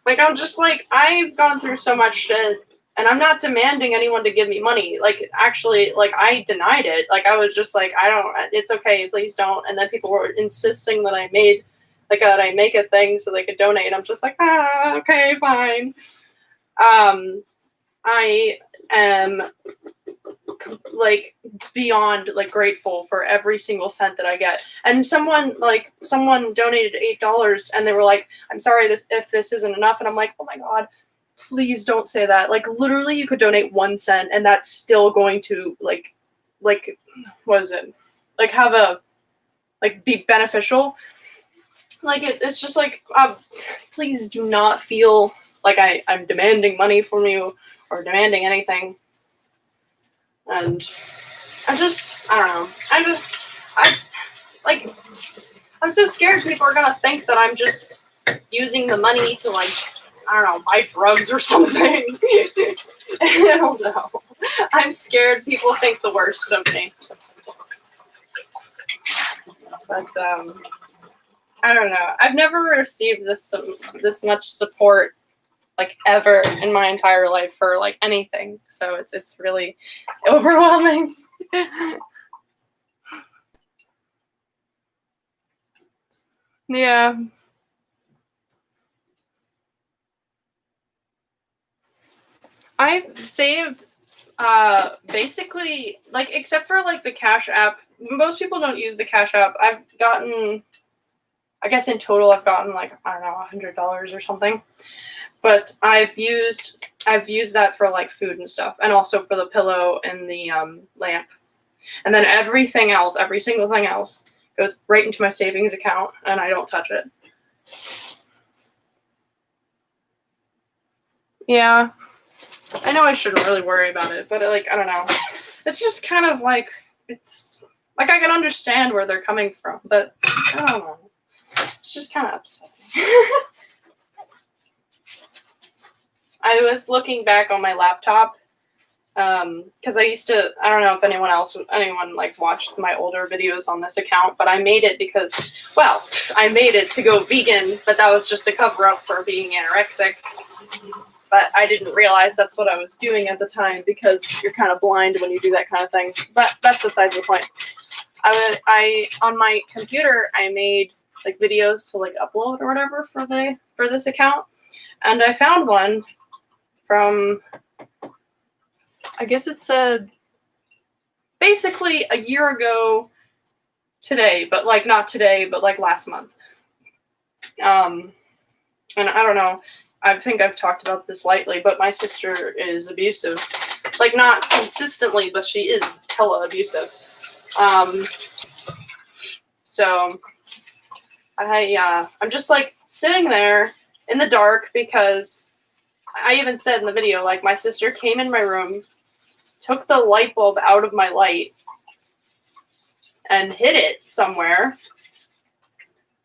Like, I'm just like, I've gone through so much shit. And I'm not demanding anyone to give me money. Like, actually, like, I denied it. Like, I was just like, it's okay, please don't. And then people were insisting that I make a thing so they could donate. I'm just like, okay, fine. I am, like, beyond, like, grateful for every single cent that I get. And someone donated $8 and they were like, I'm sorry if this isn't enough. And I'm like, oh my god. Please don't say that. Like, literally, you could donate 1 cent, and that's still going to like, what is it? Like, have a, like, be beneficial. Like, it's just like, please do not feel like I'm demanding money from you or demanding anything. And I don't know. I'm so scared people are gonna think that I'm just using the money to, like, I don't know, buy drugs or something. I don't know. I'm scared people think the worst of me. But, I don't know. I've never received this much support, like, ever in my entire life for, like, anything. So it's really overwhelming. Yeah. I've saved basically, like, except for, like, the Cash App. Most people don't use the Cash App. I've gotten, I guess in total I've gotten, like, I don't know, $100 or something. But I've used that for, like, food and stuff, and also for the pillow and the lamp. And then everything else, every single thing else, goes right into my savings account, and I don't touch it. Yeah. I know I shouldn't really worry about it, but, like, I don't know. It's just kind of like, it's like, I can understand where they're coming from, but I don't know. It's just kind of upsetting. I was looking back on my laptop, because I don't know if anyone like watched my older videos on this account, but I made it because, well, I made it to go vegan, but that was just a cover up for being anorexic. But I didn't realize that's what I was doing at the time, because you're kind of blind when you do that kind of thing. But that's besides the point. I on my computer, I made, like, videos to, like, upload or whatever for this account, and I found one from, I guess it said basically a year ago today, but, like, not today, but, like, last month. And I don't know. I think I've talked about this lightly, but my sister is abusive. Like, not consistently, but she is hella abusive. So I'm just, like, sitting there in the dark, because I even said in the video, like, my sister came in my room, took the light bulb out of my light, and hid it somewhere.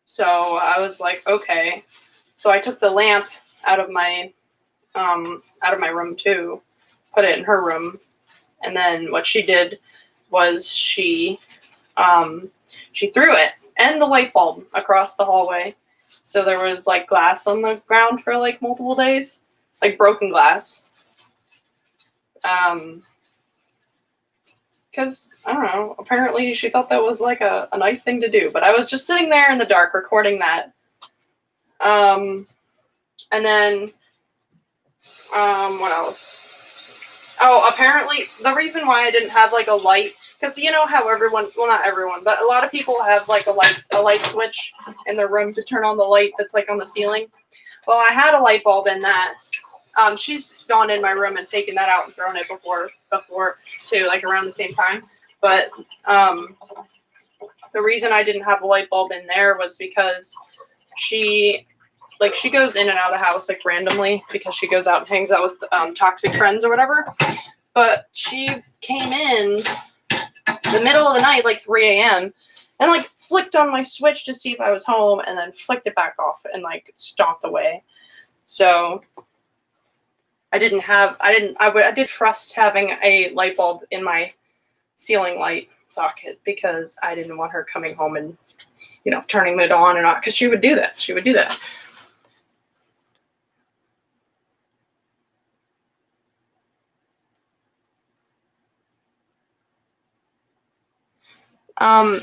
So I was like, okay. So I took the lamp out of my room too, put it in her room, and then what she did was she threw it and the light bulb across the hallway. So there was, like, glass on the ground for, like, multiple days, like, broken glass. Because, I don't know, apparently she thought that was, like, a nice thing to do. But I was just sitting there in the dark recording that. And then, what else? Oh, apparently the reason why I didn't have like a light, because you know how everyone, well not everyone, but a lot of people have like a light switch in their room to turn on the light that's like on the ceiling. Well, I had a light bulb in that. She's gone in my room and taken that out and thrown it before too, like around the same time. But the reason I didn't have a light bulb in there was because she goes in and out of the house like randomly because she goes out and hangs out with toxic friends or whatever. But she came in the middle of the night, like 3 a.m., and like flicked on my switch to see if I was home, and then flicked it back off and like stomped away. So I did trust having a light bulb in my ceiling light socket because I didn't want her coming home and, you know, turning it on and off, because she would do that.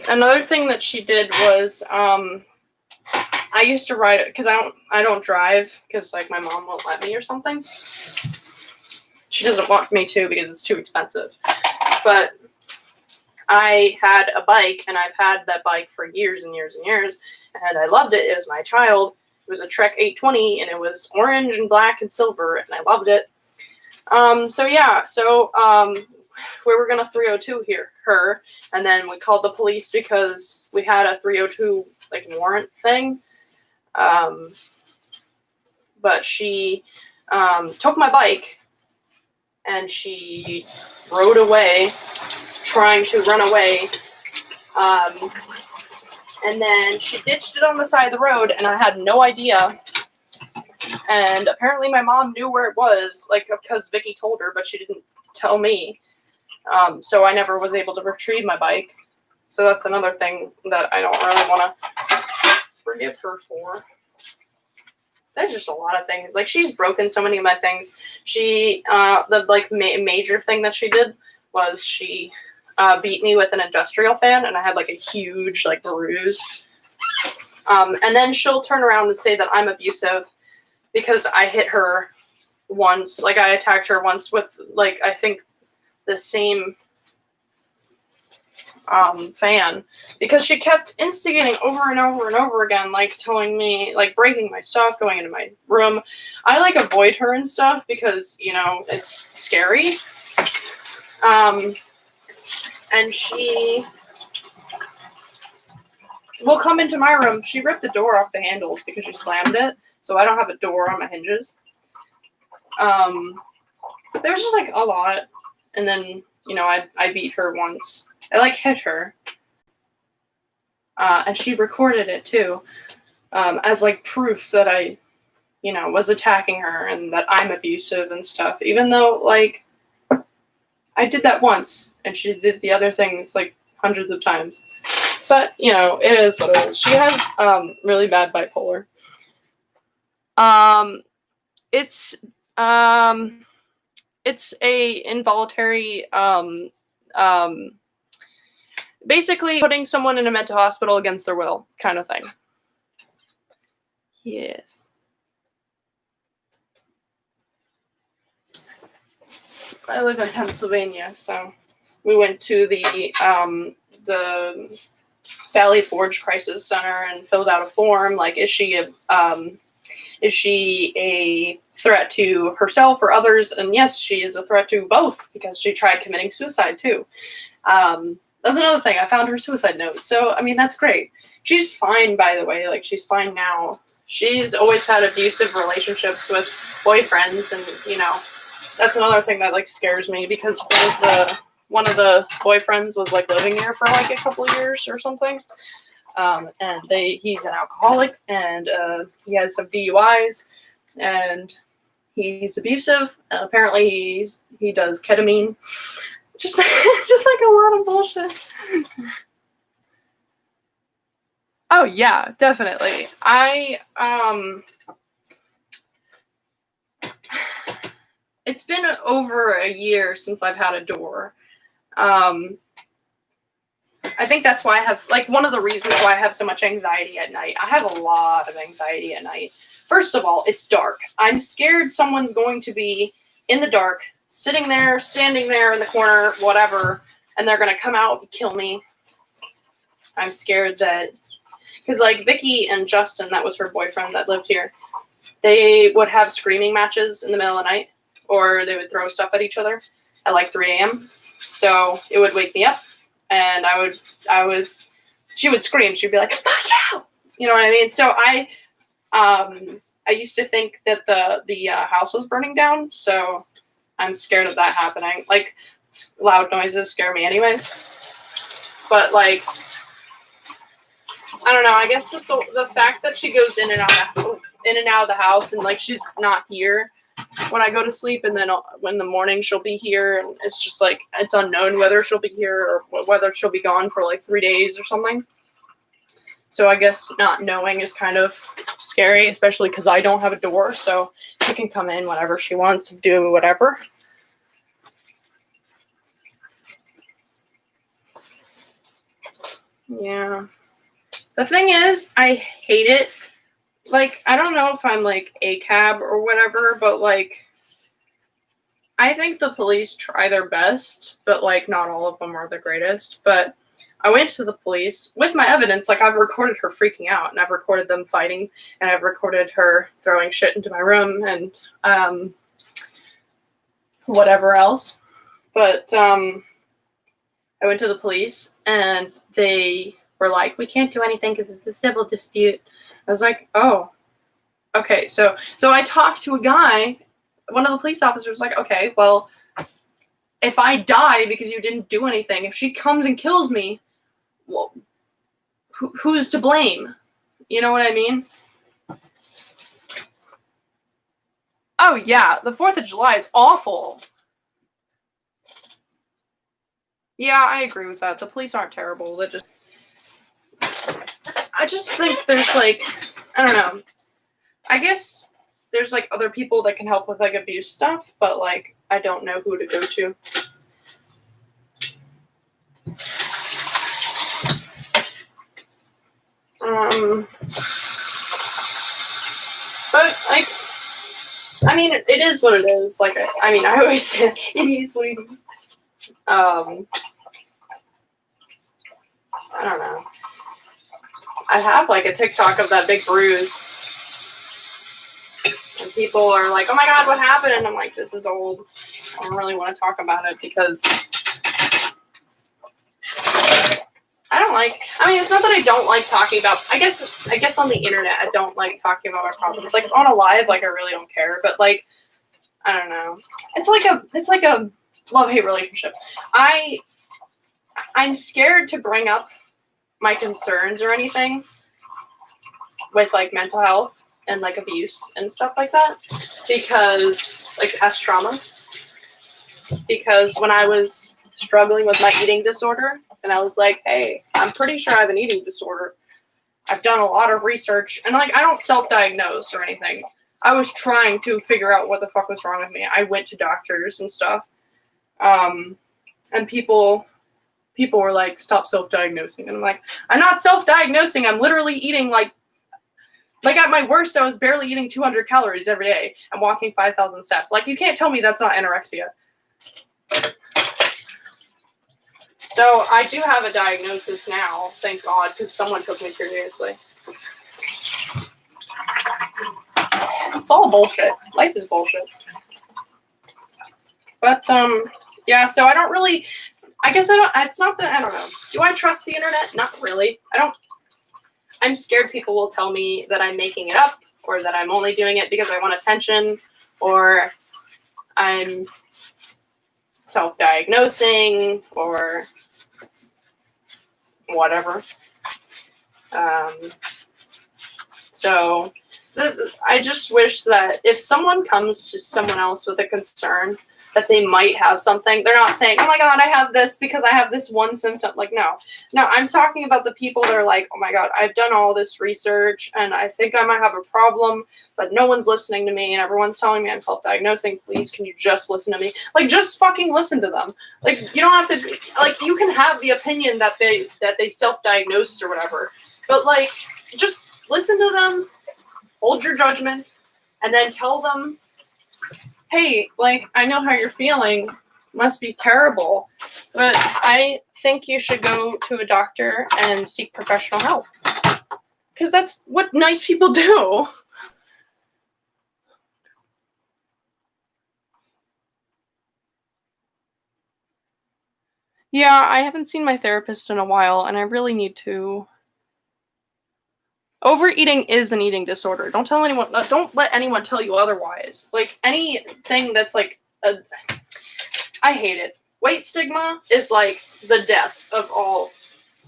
Another thing that she did was, I used to ride it because I don't drive because like my mom won't let me or something. She doesn't want me to because it's too expensive. But I had a bike, and I've had that bike for years and years and years, and I loved it. It was my child. It was a Trek 820, and it was orange and black and silver, and I loved it. We were gonna 302 her, and then we called the police because we had a 302 like warrant thing. But she took my bike, and she rode away, trying to run away. And then she ditched it on the side of the road, and I had no idea. And apparently my mom knew where it was, like, because Vicky told her, but she didn't tell me. So I never was able to retrieve my bike. So that's another thing that I don't really want to forgive her for. There's just a lot of things. Like, she's broken so many of my things. She, major thing that she did was she beat me with an industrial fan, and I had, like, a huge, like, bruise. And then she'll turn around and say that I'm abusive because I hit her once. Like, I attacked her once with, like, I think the same fan, because she kept instigating over and over and over again, like telling me, like breaking my stuff, going into my room. I like avoid her and stuff because, you know, it's scary. And she will come into my room. She ripped the door off the handles because she slammed it, so I don't have a door on my hinges. There's just like a lot. And then, you know, I beat her once. I like hit her. And she recorded it too, as like proof that I, you know, was attacking her and that I'm abusive and stuff. Even though, like, I did that once and she did the other things like hundreds of times. But, you know, it is what it is. She has really bad bipolar. It's a involuntary, basically putting someone in a mental hospital against their will kind of thing. Yes. I live in Pennsylvania, so we went to the Valley Forge Crisis Center and filled out a form. Like, is she a threat to herself or others? And yes, she is a threat to both because she tried committing suicide too. That's another thing. I found her suicide note. So, I mean, that's great. She's fine, by the way. Like, she's fine now. She's always had abusive relationships with boyfriends, and, you know, that's another thing that, like, scares me because one of the boyfriends was, like, living here for, like, a couple of years or something. And he's an alcoholic, and he has some DUIs, and he's abusive. Apparently, he does ketamine. Just like a lot of bullshit. Oh yeah, definitely. It's been over a year since I've had a door. I think that's why I have, like, one of the reasons why I have so much anxiety at night. I have a lot of anxiety at night. First of all, it's dark. I'm scared someone's going to be in the dark sitting there, standing there in the corner, whatever, and they're gonna come out and kill me. I'm scared that, because like Vicky and Justin, that was her boyfriend that lived here, they would have screaming matches in the middle of the night, or they would throw stuff at each other at like 3 a.m. So it would wake me up, and she would scream. She'd be like, "Fuck you!" You know what I mean? So I used to think that the house was burning down, so I'm scared of that happening. Like, loud noises scare me anyways. But like, I don't know. I guess the fact that she goes in and out of the house, and like she's not here when I go to sleep, and then when the morning she'll be here, and it's just like it's unknown whether she'll be here or whether she'll be gone for like 3 days or something. So I guess not knowing is kind of scary, especially because I don't have a door, so she can come in whenever she wants, do whatever. Yeah. The thing is, I hate it. Like, I don't know if I'm like a cab or whatever, but like, I think the police try their best, but like, not all of them are the greatest. But I went to the police with my evidence. Like, I've recorded her freaking out, and I've recorded them fighting, and I've recorded her throwing shit into my room, and whatever else. But I went to the police, and they were like, "We can't do anything because it's a civil dispute." I was like, "Oh, okay." So I talked to a guy. One of the police officers was like, "Okay, well, if I die because you didn't do anything, if she comes and kills me, well, who's to blame?" You know what I mean? Oh yeah, the 4th of July is awful. Yeah, I agree with that. The police aren't terrible. I just think there's like, I don't know. I guess there's like other people that can help with like abuse stuff, but like I don't know who to go to. But like, I mean, it is what it is. Like, I mean, I always say it is what it is. I don't know. I have like a TikTok of that big bruise, and people are like, "Oh my god, what happened?" And I'm like, "This is old. I don't really want to talk about it because I don't like." I mean, it's not that I don't like talking about. I guess on the internet, I don't like talking about my problems. Like on a live, like I really don't care. But like, I don't know. It's like a love-hate relationship. I'm scared to bring up my concerns or anything with like mental health and like abuse and stuff like that, because like past trauma. Because when I was struggling with my eating disorder, and I was like, "Hey, I'm pretty sure I have an eating disorder. I've done a lot of research," and like I don't self-diagnose or anything. I was trying to figure out what the fuck was wrong with me. I went to doctors and stuff, and people were like, "Stop self-diagnosing," and I'm like, "I'm not self-diagnosing. I'm literally eating like at my worst, I was barely eating 200 calories every day and walking 5,000 steps. Like, you can't tell me that's not anorexia." So I do have a diagnosis now, thank God, because someone took me seriously. It's all bullshit. Life is bullshit. But yeah. So I don't really. I guess I don't. It's not that I don't know. Do I trust the internet? Not really. I don't. I'm scared people will tell me that I'm making it up, or that I'm only doing it because I want attention, or I'm self-diagnosing, or whatever. So I just wish that if someone comes to someone else with a concern that they might have something, they're not saying, "Oh my god, I have this because I have this one symptom." Like, no, I'm talking about the people that are like, "Oh my god, I've done all this research and I think I might have a problem, but no one's listening to me and everyone's telling me I'm self-diagnosing. Please, can you just listen to me?" Like, just fucking listen to them. Like, you don't have to, like, you can have the opinion that they self-diagnosed or whatever, but like, just listen to them, hold your judgment, and then tell them hey, like, I know how you're feeling. Must be terrible. But I think you should go to a doctor and seek professional help. Because that's what nice people do. Yeah, I haven't seen my therapist in a while, and I really need to. Overeating is an eating disorder. Don't tell anyone. Don't let anyone tell you otherwise. Like anything that's like I hate it. Weight stigma is like the death of all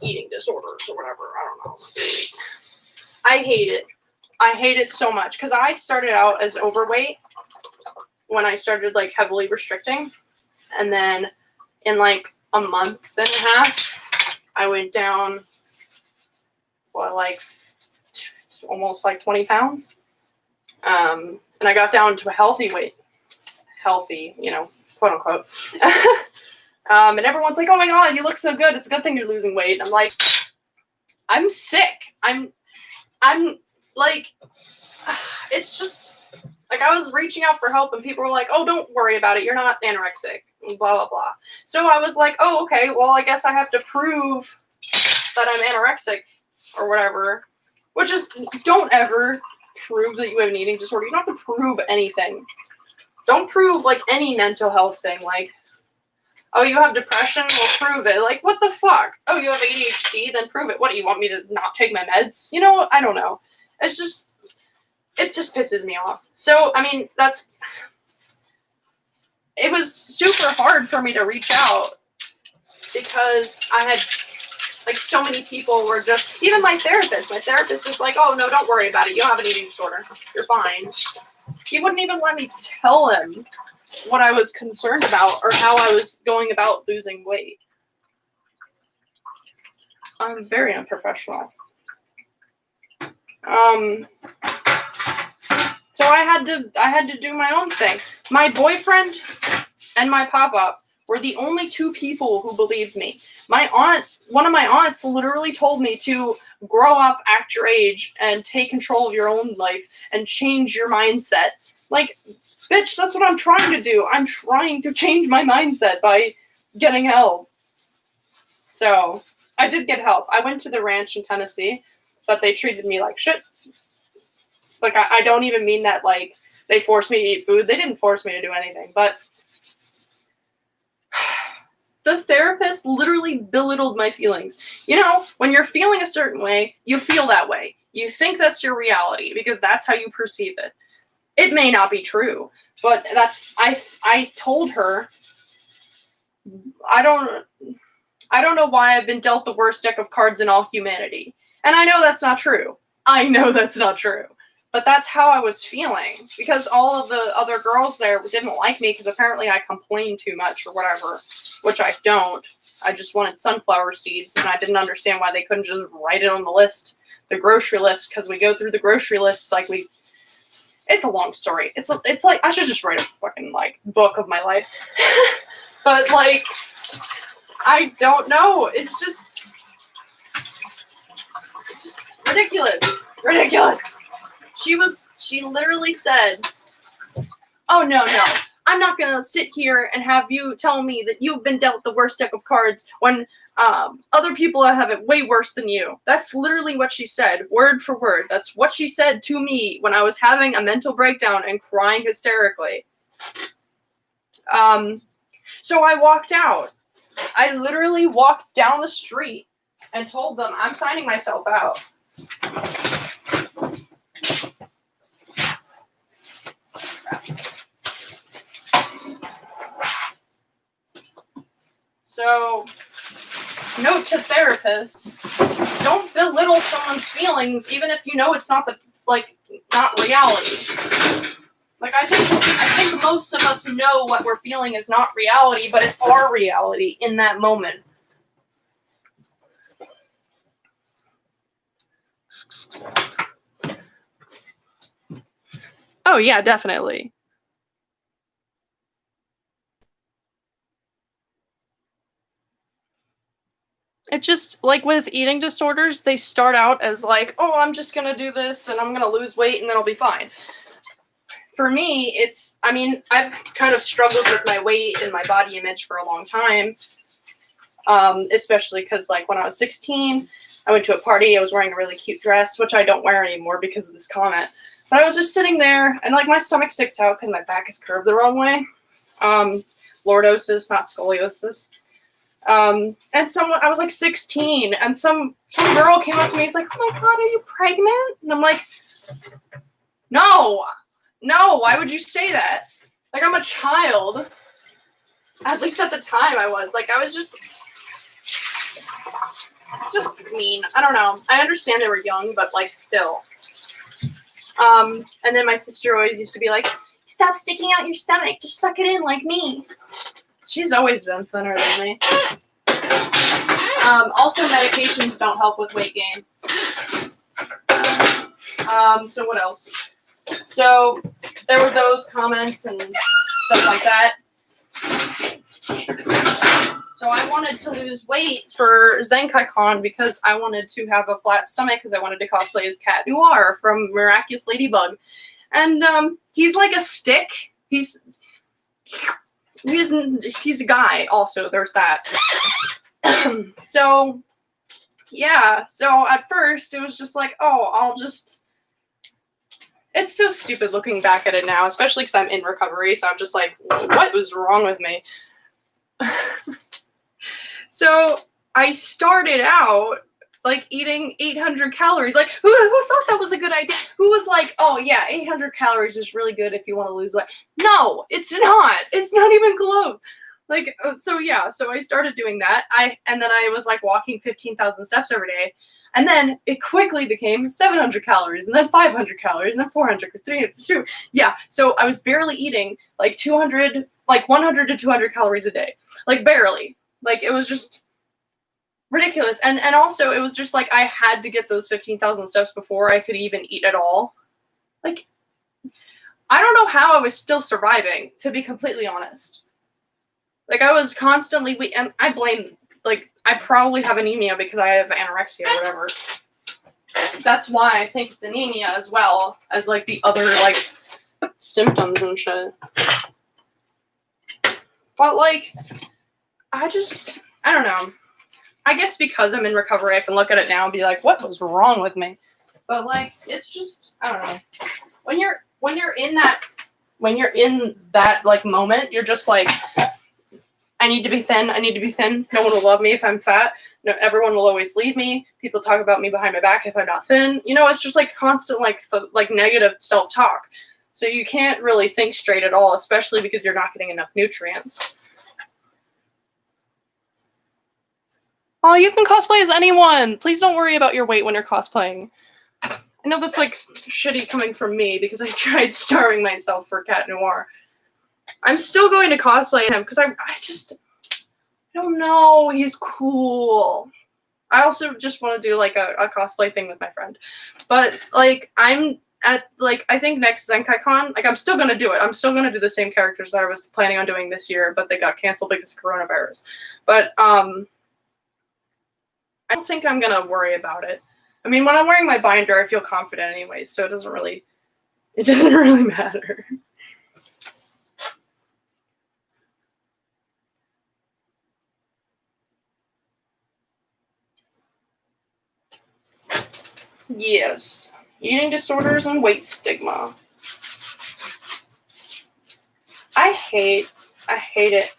eating disorders or whatever. I don't know. I hate it. I hate it so much because I started out as overweight when I started like heavily restricting, and then in like a month and a half, I went down, like almost like 20 pounds. And I got down to a healthy weight. Healthy, quote unquote. And everyone's like, oh my God, you look so good. It's a good thing you're losing weight. I'm like, I'm sick. I'm like, it's just, like I was reaching out for help and people were like, oh, don't worry about it. You're not anorexic, blah, blah, blah. So I was like, oh, okay, well, I guess I have to prove that I'm anorexic or whatever. Which is, don't ever prove that you have an eating disorder. You don't have to prove anything. Don't prove, like, any mental health thing. Like, oh, you have depression? Well, prove it. Like, what the fuck? Oh, you have ADHD? Then prove it. What, do you want me to not take my meds? I don't know. It just pisses me off. So, I mean, it was super hard for me to reach out because I had, like, so many people were just, even my therapist is like, oh, no, don't worry about it. You don't have an eating disorder. You're fine. He wouldn't even let me tell him what I was concerned about or how I was going about losing weight. I'm very unprofessional. So I had to do my own thing. My boyfriend and my pop-up were the only two people who believed me. One of my aunts literally told me to grow up, act your age, and take control of your own life and change your mindset. Like, bitch, that's what I'm trying to do. I'm trying to change my mindset by getting help. So, I did get help. I went to the ranch in Tennessee, but they treated me like shit. Like, I don't even mean that, like, they forced me to eat food. They didn't force me to do anything, but the therapist literally belittled my feelings. When you're feeling a certain way, you feel that way. You think that's your reality because that's how you perceive it. It may not be true, but I told her, I don't know why I've been dealt the worst deck of cards in all humanity. And I know that's not true. But that's how I was feeling because all of the other girls there didn't like me because apparently I complained too much or whatever, which I don't. I just wanted sunflower seeds and I didn't understand why they couldn't just write it on the list, the grocery list, because we go through the grocery lists like it's a long story. It's like I should just write a fucking like book of my life. But like I don't know. It's just ridiculous. She literally said, oh, no, I'm not going to sit here and have you tell me that you've been dealt the worst deck of cards when other people have it way worse than you. That's literally what she said, word for word. That's what she said to me when I was having a mental breakdown and crying hysterically. So I walked out. I literally walked down the street and told them I'm signing myself out. So, note to therapists, don't belittle someone's feelings, even if you know it's not not reality. Like, I think most of us know what we're feeling is not reality, but it's our reality in that moment. Oh, yeah, definitely. It just, like with eating disorders, they start out as like, oh, I'm just going to do this and I'm going to lose weight and then I'll be fine. for me, I mean, I've kind of struggled with my weight and my body image for a long time. Especially because, like, when I was 16, I went to a party, I was wearing a really cute dress, which I don't wear anymore because of this comment. But I was just sitting there, and, like, my stomach sticks out because my back is curved the wrong way. Lordosis, not scoliosis. And I was, like, 16, and some girl came up to me, and was like, oh my god, are you pregnant? And I'm like, no, why would you say that? Like, I'm a child. At least at the time I was. Like, I was just mean. I don't know. I understand they were young, but, like, still. And then my sister always used to be like, stop sticking out your stomach. Just suck it in like me. She's always been thinner than me. Also, medications don't help with weight gain. So what else? So there were those comments and stuff like that. So I wanted to lose weight for ZenkaiCon because I wanted to have a flat stomach because I wanted to cosplay as Cat Noir from Miraculous Ladybug. And he's like a stick. He's a guy also. There's that. So, yeah. So at first it was just like, oh, it's so stupid looking back at it now, especially because I'm in recovery. So I'm just like, what was wrong with me? So I started out like eating 800 calories. Like, who thought that was a good idea? Who was like, oh yeah, 800 calories is really good if you want to lose weight? No, it's not. It's not even close. Like, so yeah, so I started doing that. And then I was like walking 15,000 steps every day. And then it quickly became 700 calories, and then 500 calories, and then 400, 300, 200. Yeah, so I was barely eating like 100 to 200 calories a day. Like, barely. Like, it was just ridiculous. And also, it was just like I had to get those 15,000 steps before I could even eat at all. Like, I don't know how I was still surviving, to be completely honest. Like, I was constantly weak, and I blame, like, I probably have anemia because I have anorexia or whatever. That's why I think it's anemia as well as, like, the other, like, symptoms and shit. But, like, I don't know. I guess because I'm in recovery, I can look at it now and be like, what was wrong with me? But, like, it's just, I don't know. When you're in that, like, moment, you're just like, I need to be thin. No one will love me if I'm fat. No, everyone will always leave me. People talk about me behind my back if I'm not thin. You know, it's just like constant, like negative self-talk. So you can't really think straight at all, especially because you're not getting enough nutrients. Oh, you can cosplay as anyone. Please don't worry about your weight when you're cosplaying. I know that's like shitty coming from me because I tried starving myself for Cat Noir. I'm still going to cosplay him because I don't know. He's cool. I also just want to do like a cosplay thing with my friend. But like I'm at like I think next ZenkaiCon, like I'm still gonna do it. I'm still gonna do the same characters that I was planning on doing this year, but they got canceled because of coronavirus. But I don't think I'm gonna worry about it. I mean, when I'm wearing my binder, I feel confident anyway, so it doesn't really matter. Yes. Eating disorders and weight stigma. I hate it.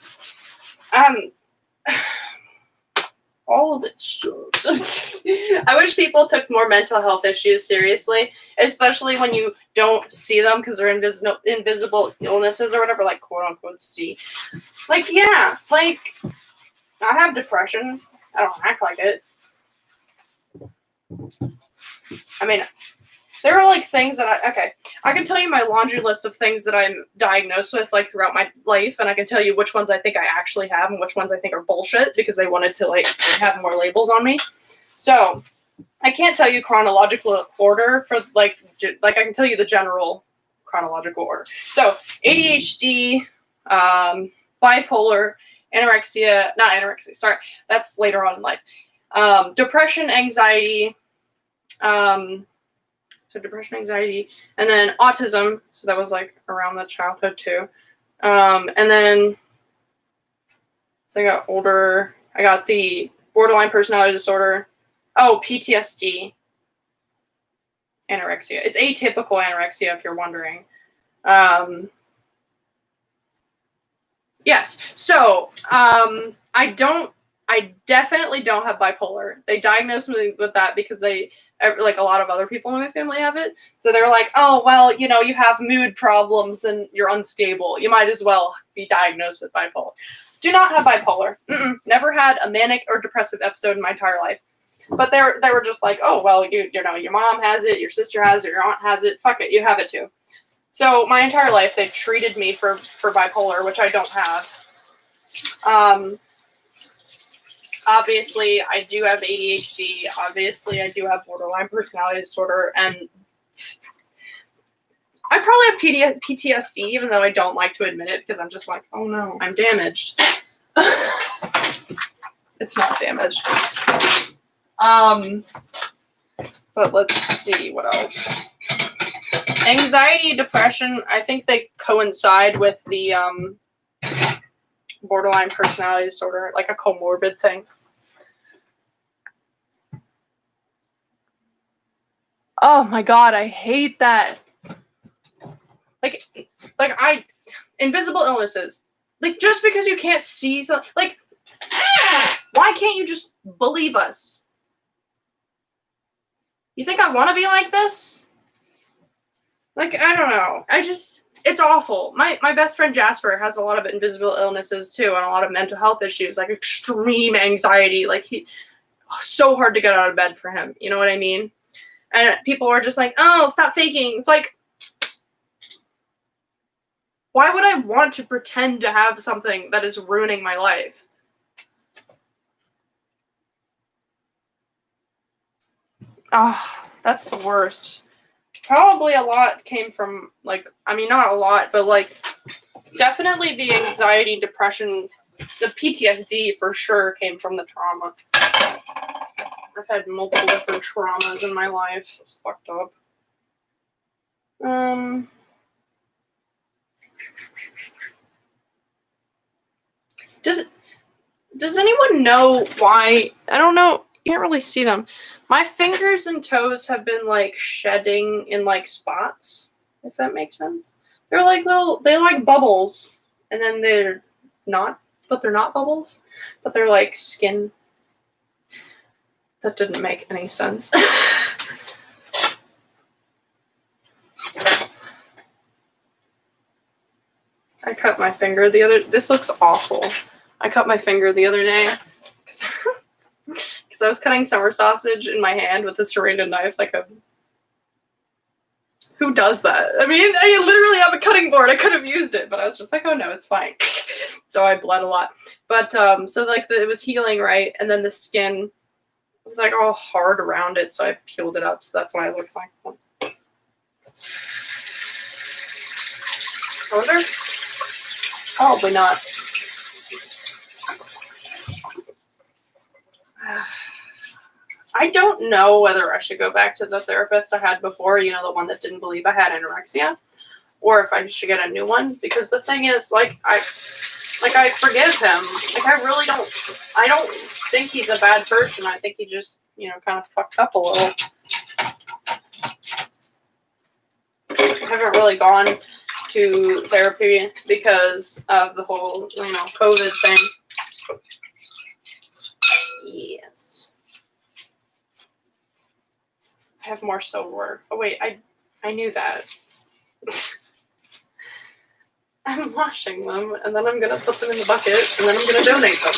All of it sucks. I wish people took more mental health issues seriously, especially when you don't see them because they're invisible illnesses or whatever, like quote unquote see. Like, yeah, like I have depression. I don't act like it. I mean, there are like things that I can tell you my laundry list of things that I'm diagnosed with like throughout my life, and I can tell you which ones I think I actually have and which ones I think are bullshit because they wanted to like have more labels on me. So I can't tell you chronological order for like I can tell you the general chronological order. So ADHD, bipolar, not anorexia, sorry, that's later on in life. Depression, anxiety, So depression, anxiety, and then autism. So that was like around the childhood too. And then as I got older, I got the borderline personality disorder. Oh, PTSD. Anorexia. It's atypical anorexia, if you're wondering. Yes. So, I definitely don't have bipolar. They diagnosed me with that because like a lot of other people in my family have it. So they're like, oh, well, you have mood problems and you're unstable. You might as well be diagnosed with bipolar. Do not have bipolar. Never had a manic or depressive episode in my entire life. But they were just like, oh, well, your mom has it, your sister has it, your aunt has it. Fuck it, you have it too. So my entire life, they've treated me for bipolar, which I don't have. Obviously, I do have ADHD. Obviously, I do have borderline personality disorder. And I probably have PTSD, even though I don't like to admit it, because I'm just like, oh no, I'm damaged. It's not damaged. But let's see, what else? Anxiety, depression, I think they coincide with the borderline personality disorder, like a comorbid thing. Oh my god, I hate that. Like invisible illnesses. Like, just because you can't see something, like, why can't you just believe us? You think I want to be like this? Like, I don't know. It's awful. My best friend Jasper has a lot of invisible illnesses too, and a lot of mental health issues, like extreme anxiety. Like, so hard to get out of bed for him. You know what I mean? And people are just like, oh, stop faking. It's like, why would I want to pretend to have something that is ruining my life? Ah, that's the worst. Probably a lot came from, like, I mean, not a lot, but, like, definitely the anxiety, depression, the PTSD for sure came from the trauma. I've had multiple different traumas in my life. It's fucked up. Does anyone know why? I don't know. You can't really see them. My fingers and toes have been, like, shedding in, like, spots, if that makes sense. They're like they're like bubbles, and then they're not bubbles, but they're like skin. That didn't make any sense. I cut my finger this looks awful. I cut my finger the other day because I was cutting summer sausage in my hand with a serrated knife, like a... Who does that? I mean, I literally have a cutting board. I could have used it, but I was just like, oh no, it's fine. So I bled a lot. But, so like it was healing, right? And then the skin was like all hard around it, so I peeled it up. So that's why it looks like that. I wonder? Probably not. I don't know whether I should go back to the therapist I had before, the one that didn't believe I had anorexia, or if I should get a new one. Because the thing is, I forgive him. Like, I don't think he's a bad person. I think he just, kind of fucked up a little. I haven't really gone to therapy because of the whole, COVID thing. Yes. I have more silverware. Oh wait, I knew that. I'm washing them, and then I'm gonna put them in the bucket, and then I'm gonna donate them.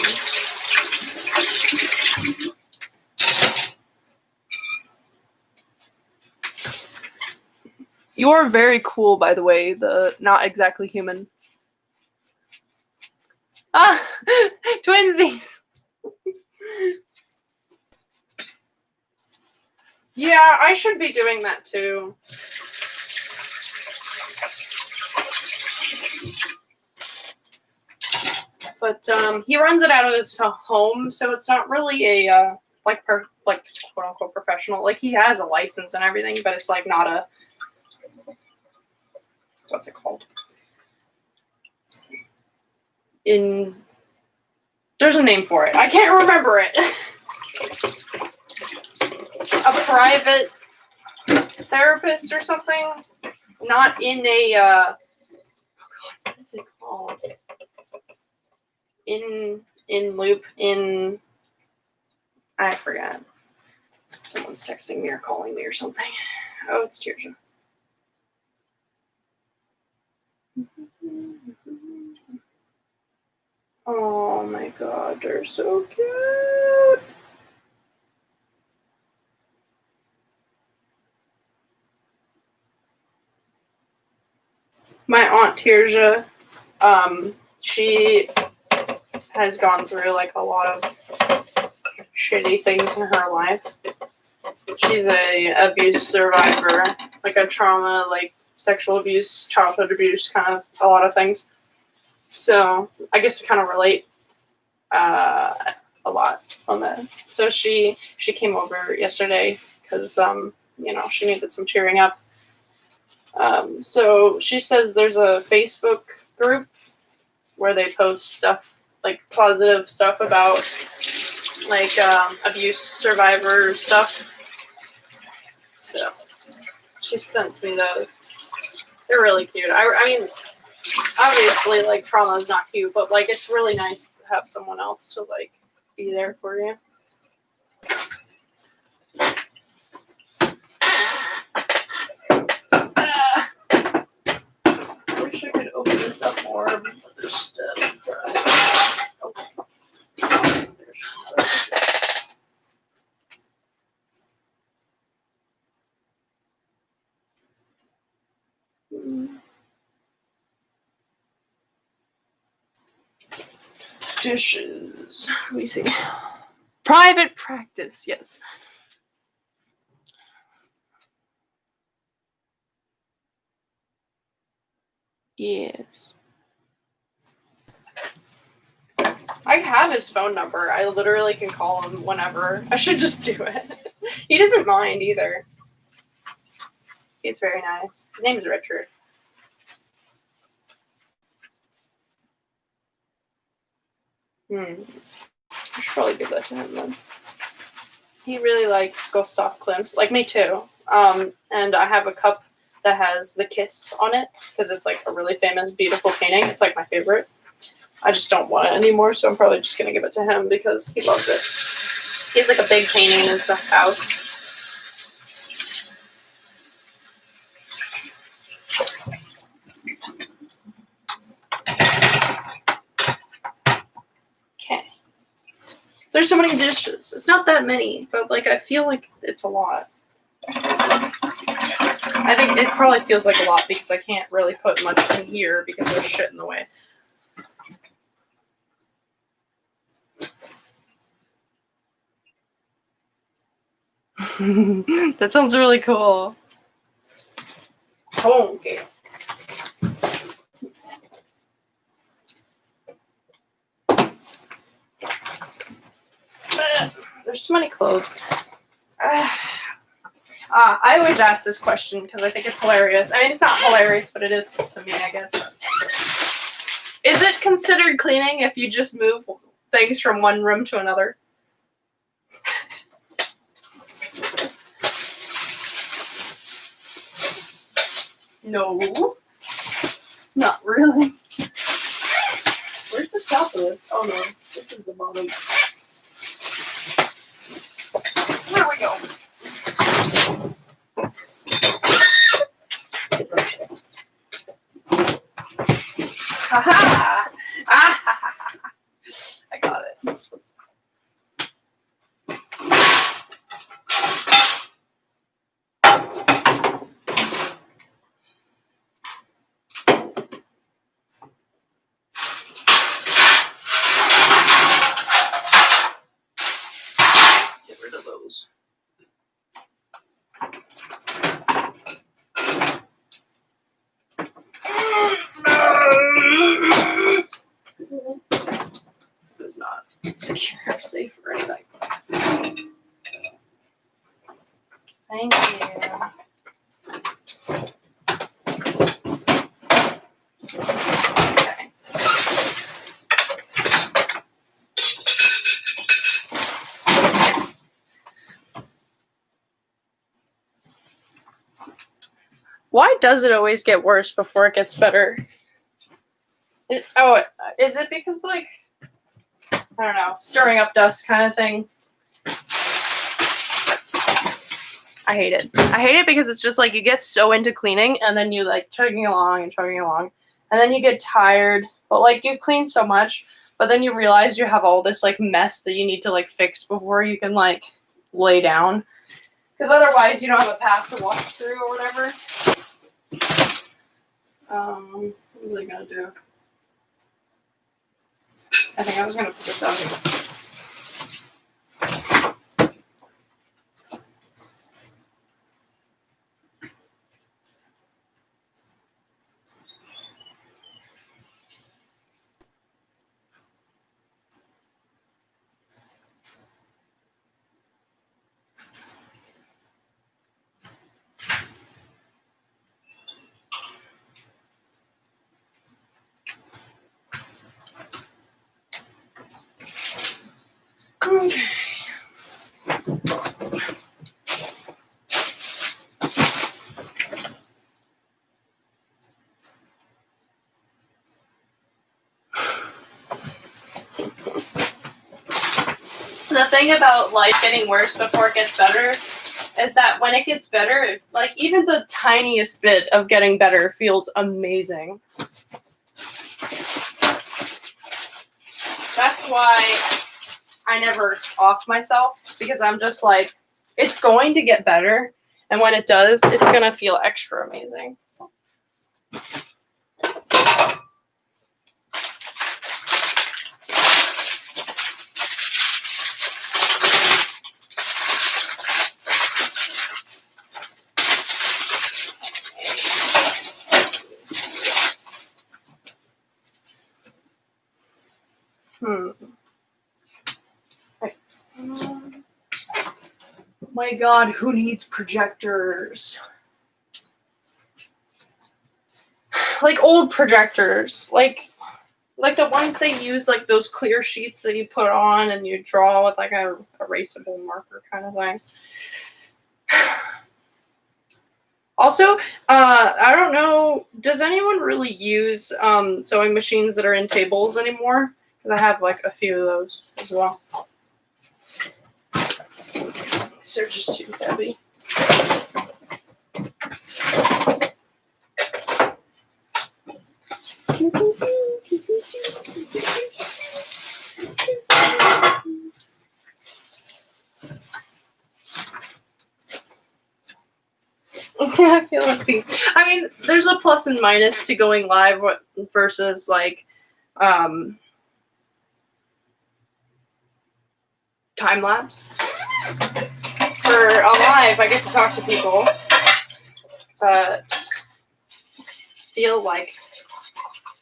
You are very cool, by the way, the not exactly human. Ah! Twinsies! Yeah, I should be doing that too. But he runs it out of his home, so it's not really a like quote unquote professional. Like he has a license and everything, but it's like not a, what's it called? There's a name for it. I can't remember it. A private therapist or something. Not in a, oh God, what is it called? I forgot. Someone's texting me or calling me or something. Oh, it's Tirja. Oh my God, they're so cute. My aunt Tirja, she has gone through like a lot of shitty things in her life. She's a abuse survivor, like a trauma, like sexual abuse, childhood abuse, kind of a lot of things. So I guess we kind of relate a lot on that. So she came over yesterday because she needed some cheering up. So she says there's a Facebook group where they post stuff, like positive stuff about like abuse survivor stuff. So she sent me those. They're really cute. I mean, obviously, like trauma is not cute, but like it's really nice to have someone else to like be there for you. I wish I could open this up more, but there's stuff. Oh. There's another. Dishes. Let me see. Private practice, yes. Yes. I have his phone number. I literally can call him whenever. I should just do it. He doesn't mind either. He's very nice. His name is Richard. I should probably give that to him then. He really likes Gustav Klimt, like me too. And I have a cup that has the kiss on it because it's like a really famous, beautiful painting. It's like my favorite. I just don't want it anymore, so I'm probably just gonna give it to him because he loves it. He has like a big painting in his house. Okay. There's so many dishes. It's not that many, but like I feel like it's a lot. I think it probably feels like a lot because I can't really put much in here because there's shit in the way. That sounds really cool. Oh, okay. There's too many clothes. I always ask this question because I think it's hilarious. I mean, it's not hilarious, but it is to me, I guess. Is it considered cleaning if you just move things from one room to another? No. Not really. Where's the top of this? Oh no, this is the bottom. There we go. Ha-ha! Ah-ha-ha-ha. I got it. Get rid of those. It was not secure or safe or anything. Why does it always get worse before it gets better? Is it because, like, I don't know, stirring up dust kind of thing? I hate it. I hate it because it's just like you get so into cleaning and then you like chugging along and then you get tired, but like you've cleaned so much, but then you realize you have all this like mess that you need to like fix before you can like lay down, because otherwise you don't have a path to walk through or whatever. What was I gonna do? I think I was gonna put this out here. Okay. The thing about life getting worse before it gets better is that when it gets better, like even the tiniest bit of getting better feels amazing. That's why I never off myself, because I'm just like, it's going to get better, and when it does, it's gonna feel extra amazing. My God, who needs projectors? Like old projectors, like the ones they use, like those clear sheets that you put on and you draw with like a erasable marker kind of thing. Also, I don't know, does anyone really use sewing machines that are in tables anymore? Because I have like a few of those as well. They're just too heavy. I feel like these. I mean, there's a plus and minus to going live versus like time lapse. For a live, I get to talk to people, but feel like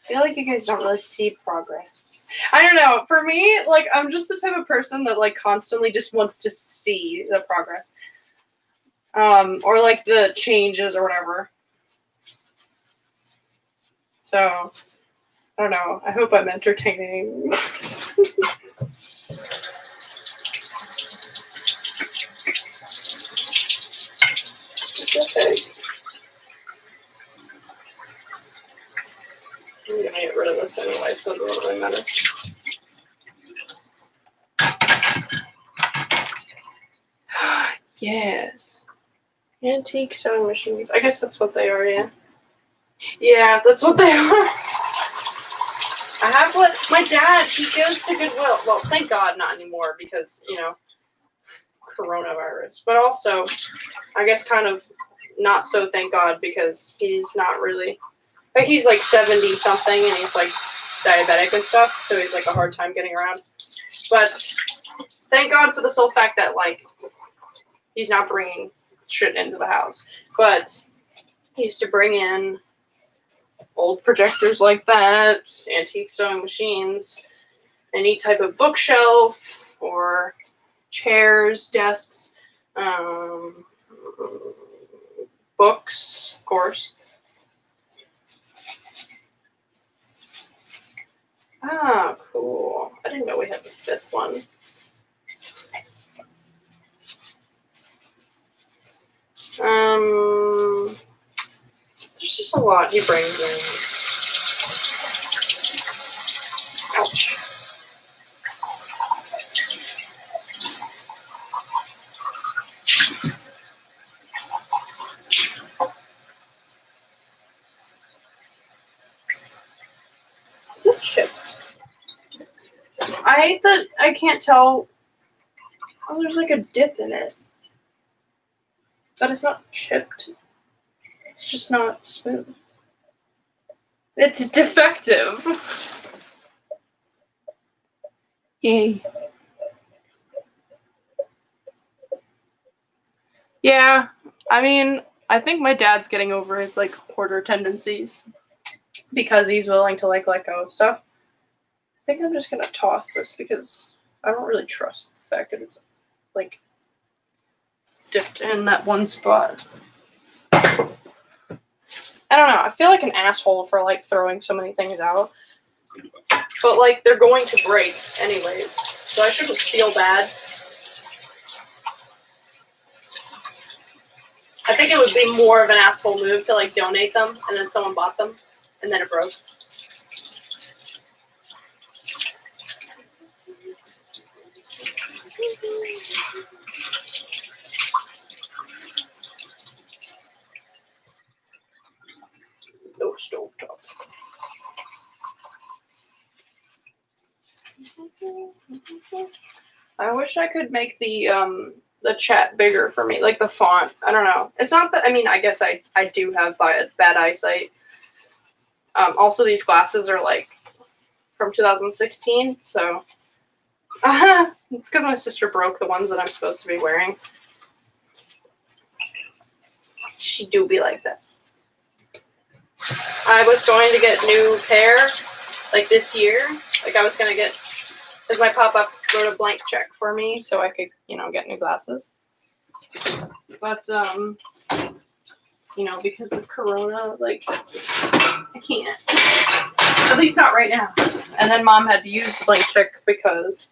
you guys don't really see progress. I don't know. For me, like I'm just the type of person that like constantly just wants to see the progress. Or like the changes or whatever. So, I don't know. I hope I'm entertaining. Okay. I'm gonna get rid of this anyway, so it doesn't really matter. Yes. Antique sewing machines. I guess that's what they are, yeah. Yeah, that's what they are. I have what my dad, he goes to Goodwill. Well, thank God not anymore because, you know, coronavirus. But also, I guess kind of not so thank God because he's not really, like he's like 70 something and he's like diabetic and stuff. So he's like a hard time getting around. But thank God for the sole fact that like he's not bringing shit into the house. But he used to bring in old projectors like that, antique sewing machines, any type of bookshelf or chairs, desks, books, of course. Ah, cool. I didn't know we had the fifth one. just a lot he brings in. Ouch. Chip. I hate that I can't tell. Oh, there's like a dip in it. But it's not chipped. It's just not smooth. It's defective. Yay. Yeah, I mean, I think my dad's getting over his like hoarder tendencies because he's willing to like let go of stuff. I think I'm just gonna toss this because I don't really trust the fact that it's like dipped in that one spot. I don't know. I feel like an asshole for like throwing so many things out, but like they're going to break anyways, so I shouldn't feel bad. I think it would be more of an asshole move to like donate them and then someone bought them and then it broke. No stove top. I wish I could make the chat bigger for me, like the font. I don't know. It's not that. I mean, I guess I do have bad eyesight. Also, these glasses are like from 2016, so it's because my sister broke the ones that I'm supposed to be wearing. She do be like that. I was going to get new pair like this year. Like I was gonna get, because my pop-up wrote a blank check for me so I could, get new glasses. But because of Corona, like I can't. At least not right now. And then Mom had to use the blank check because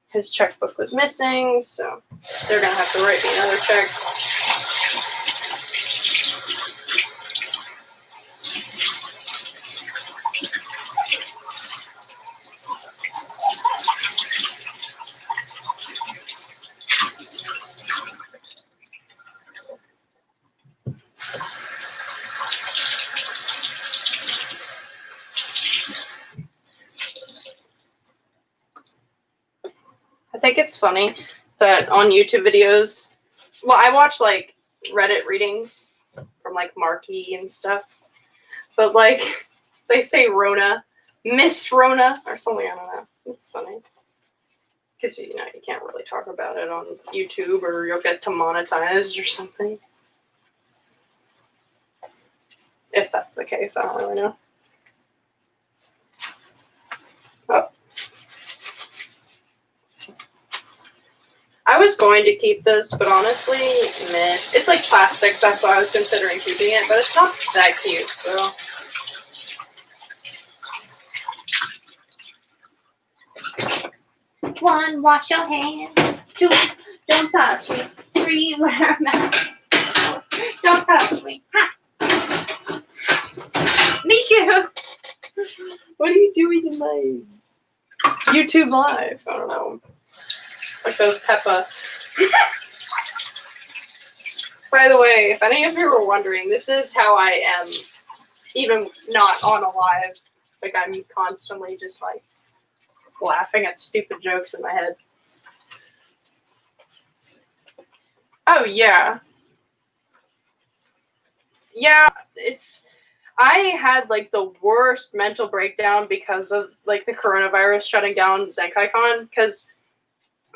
his checkbook was missing, so they're gonna have to write me another check. I think it's funny that on YouTube videos, well, I watch like Reddit readings from like Marky and stuff, but like they say Rona, Miss Rona or something. I don't know. It's funny because you can't really talk about it on YouTube or you'll get demonetized or something. If that's the case, I don't really know. Oh. I was going to keep this, but honestly, meh. It's like plastic, that's why I was considering keeping it, but it's not that cute, so. One, wash your hands. Two, don't touch me. Three, wear a mask. Four, don't touch me. Ha! Niku! What are you doing in my YouTube Live? I don't know. Like those Peppa. By the way, if any of you were wondering, this is how I am, even not on a live. Like, I'm constantly just, like, laughing at stupid jokes in my head. Oh, yeah. Yeah, I had, like, the worst mental breakdown because of, like, the coronavirus shutting down ZenkaiCon, because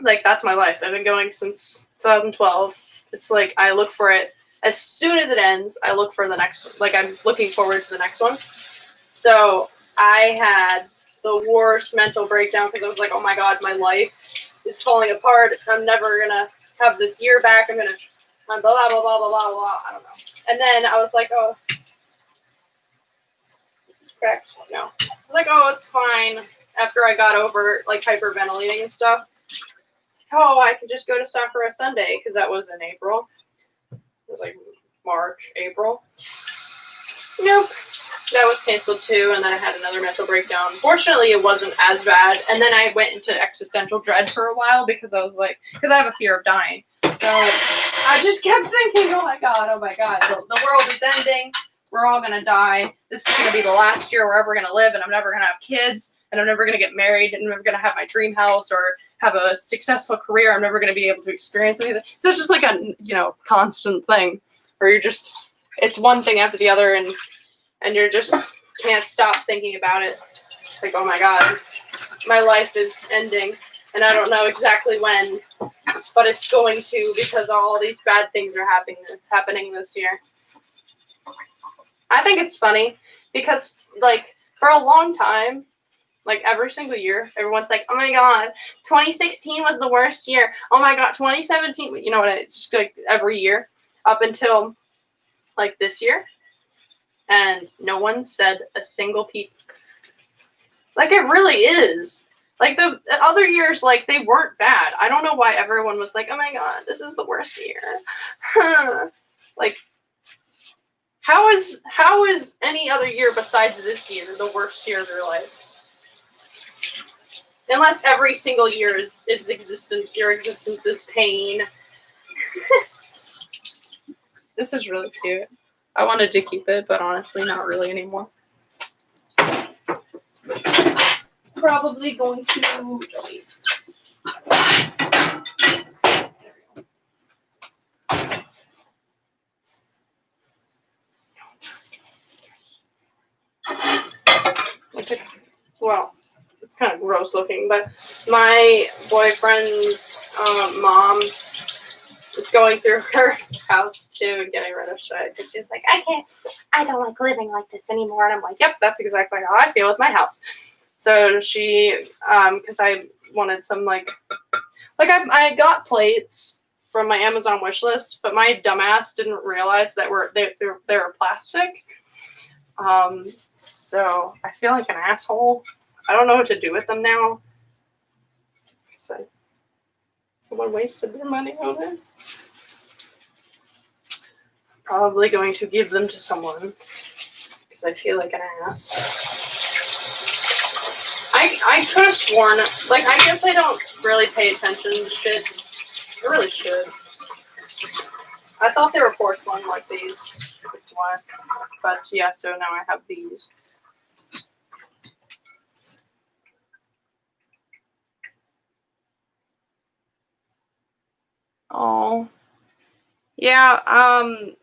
like, that's my life. I've been going since 2012. It's like, I look for it. As soon as it ends, I look for the next one. Like, I'm looking forward to the next one. So, I had the worst mental breakdown because I was like, oh my god, my life is falling apart. I'm never going to have this year back. I'm going to blah, blah, blah, blah, blah, blah, blah. I don't know. And then I was like, oh. This is cracked. No. I was like, oh, it's fine. After I got over, like, hyperventilating and stuff. Oh, I could just go to Sakura Sunday because that was in April. It was like March, April. Nope. That was canceled too, and then I had another mental breakdown. Fortunately, it wasn't as bad, and then I went into existential dread for a while because I was like, because I have a fear of dying. So I just kept thinking, oh my god, the world is ending. We're all gonna die. This is gonna be the last year we're ever gonna live, and I'm never gonna have kids, and I'm never gonna get married, and I'm never gonna have my dream house or have a successful career. I'm never gonna be able to experience anything. So it's just like a constant thing where you're just, it's one thing after the other, and you're just can't stop thinking about it. It's like, oh my god, my life is ending, and I don't know exactly when, but it's going to, because all these bad things are happening this year. I think it's funny because, like, for a long time, like every single year, everyone's like, oh my god, 2016 was the worst year. Oh my god, 2017, you know what? It's just like every year up until like this year. And no one said a single peep. Like, it really is. Like, the other years, like, they weren't bad. I don't know why everyone was like, oh my god, this is the worst year. Like, how is any other year besides this year the worst year of your life? Unless every single year is your existence is pain. This is really cute. I wanted to keep it, but honestly, not really anymore. Probably going to delete. Well, it's kind of gross looking, but my boyfriend's mom is going through her house too and getting rid of shit because she's like, I don't like living like this anymore. And I'm like, yep, that's exactly how I feel with my house. So she, because I wanted some like I got plates from my Amazon wish list, but my dumbass didn't realize that they were plastic. So I feel like an asshole. I don't know what to do with them now. So someone wasted their money on it. Probably going to give them to someone because I feel like an ass. I could have sworn, like, I guess I don't really pay attention to shit. I really should. I thought they were porcelain like these. That's why. But yeah, so now I have these. Oh. Yeah, I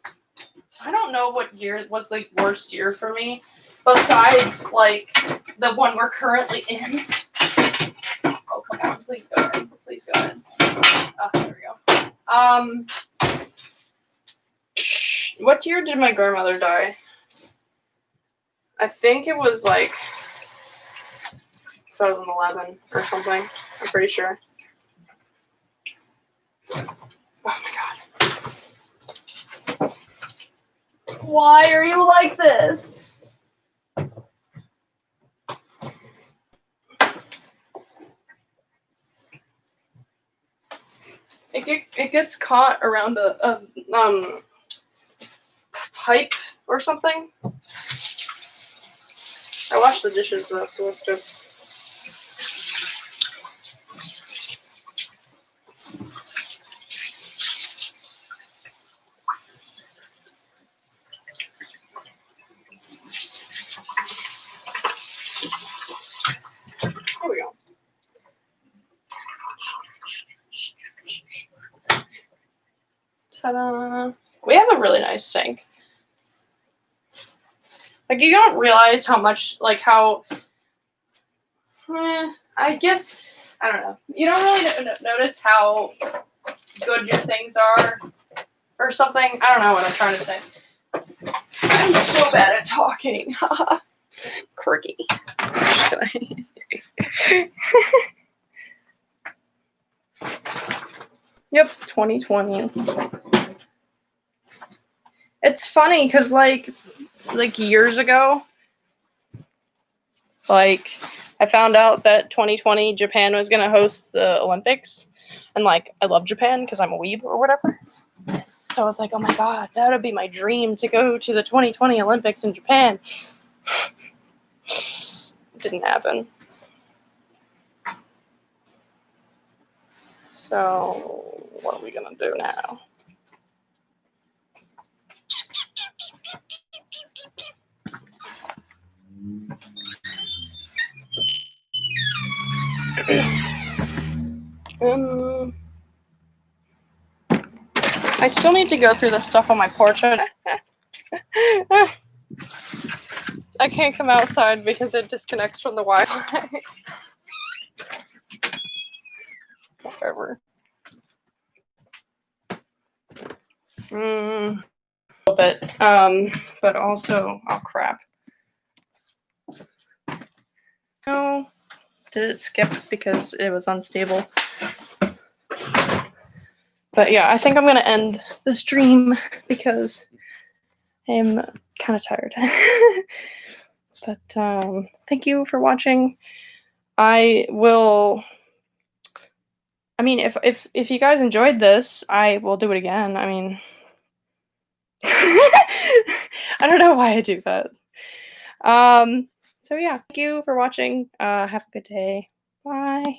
don't know what year was the worst year for me, besides, like, the one we're currently in. Oh, come on, please go ahead. Please go ahead. Oh, there we go. What year did my grandmother die? I think it was, like, 2011 or something. I'm pretty sure. Oh, my God. Why are you like this? It gets caught around a pipe or something. I washed the dishes though, so let's do. There we go. Ta-da! We have a really nice sink. Like, you don't realize how much, like, how, I guess, I don't know. You don't really notice how good your things are or something. I don't know what I'm trying to say. I'm so bad at talking. Quirky. Yep, 2020. It's funny because, like years ago, like, I found out that 2020 Japan was going to host the Olympics. And, like, I love Japan because I'm a weeb or whatever. So I was like, oh my god, that would be my dream to go to the 2020 Olympics in Japan. It didn't happen. So what are we gonna do now? I still need to go through the stuff on my porch. I can't come outside because it disconnects from the Wi-Fi. Whatever. A little bit. But also, oh crap. No, did it skip because it was unstable? But yeah, I think I'm gonna end the stream because I'm kind of tired. But thank you for watching. I mean, if you guys enjoyed this, I will do it again. I mean, I don't know why I do that. So yeah, thank you for watching. Have a good day. Bye.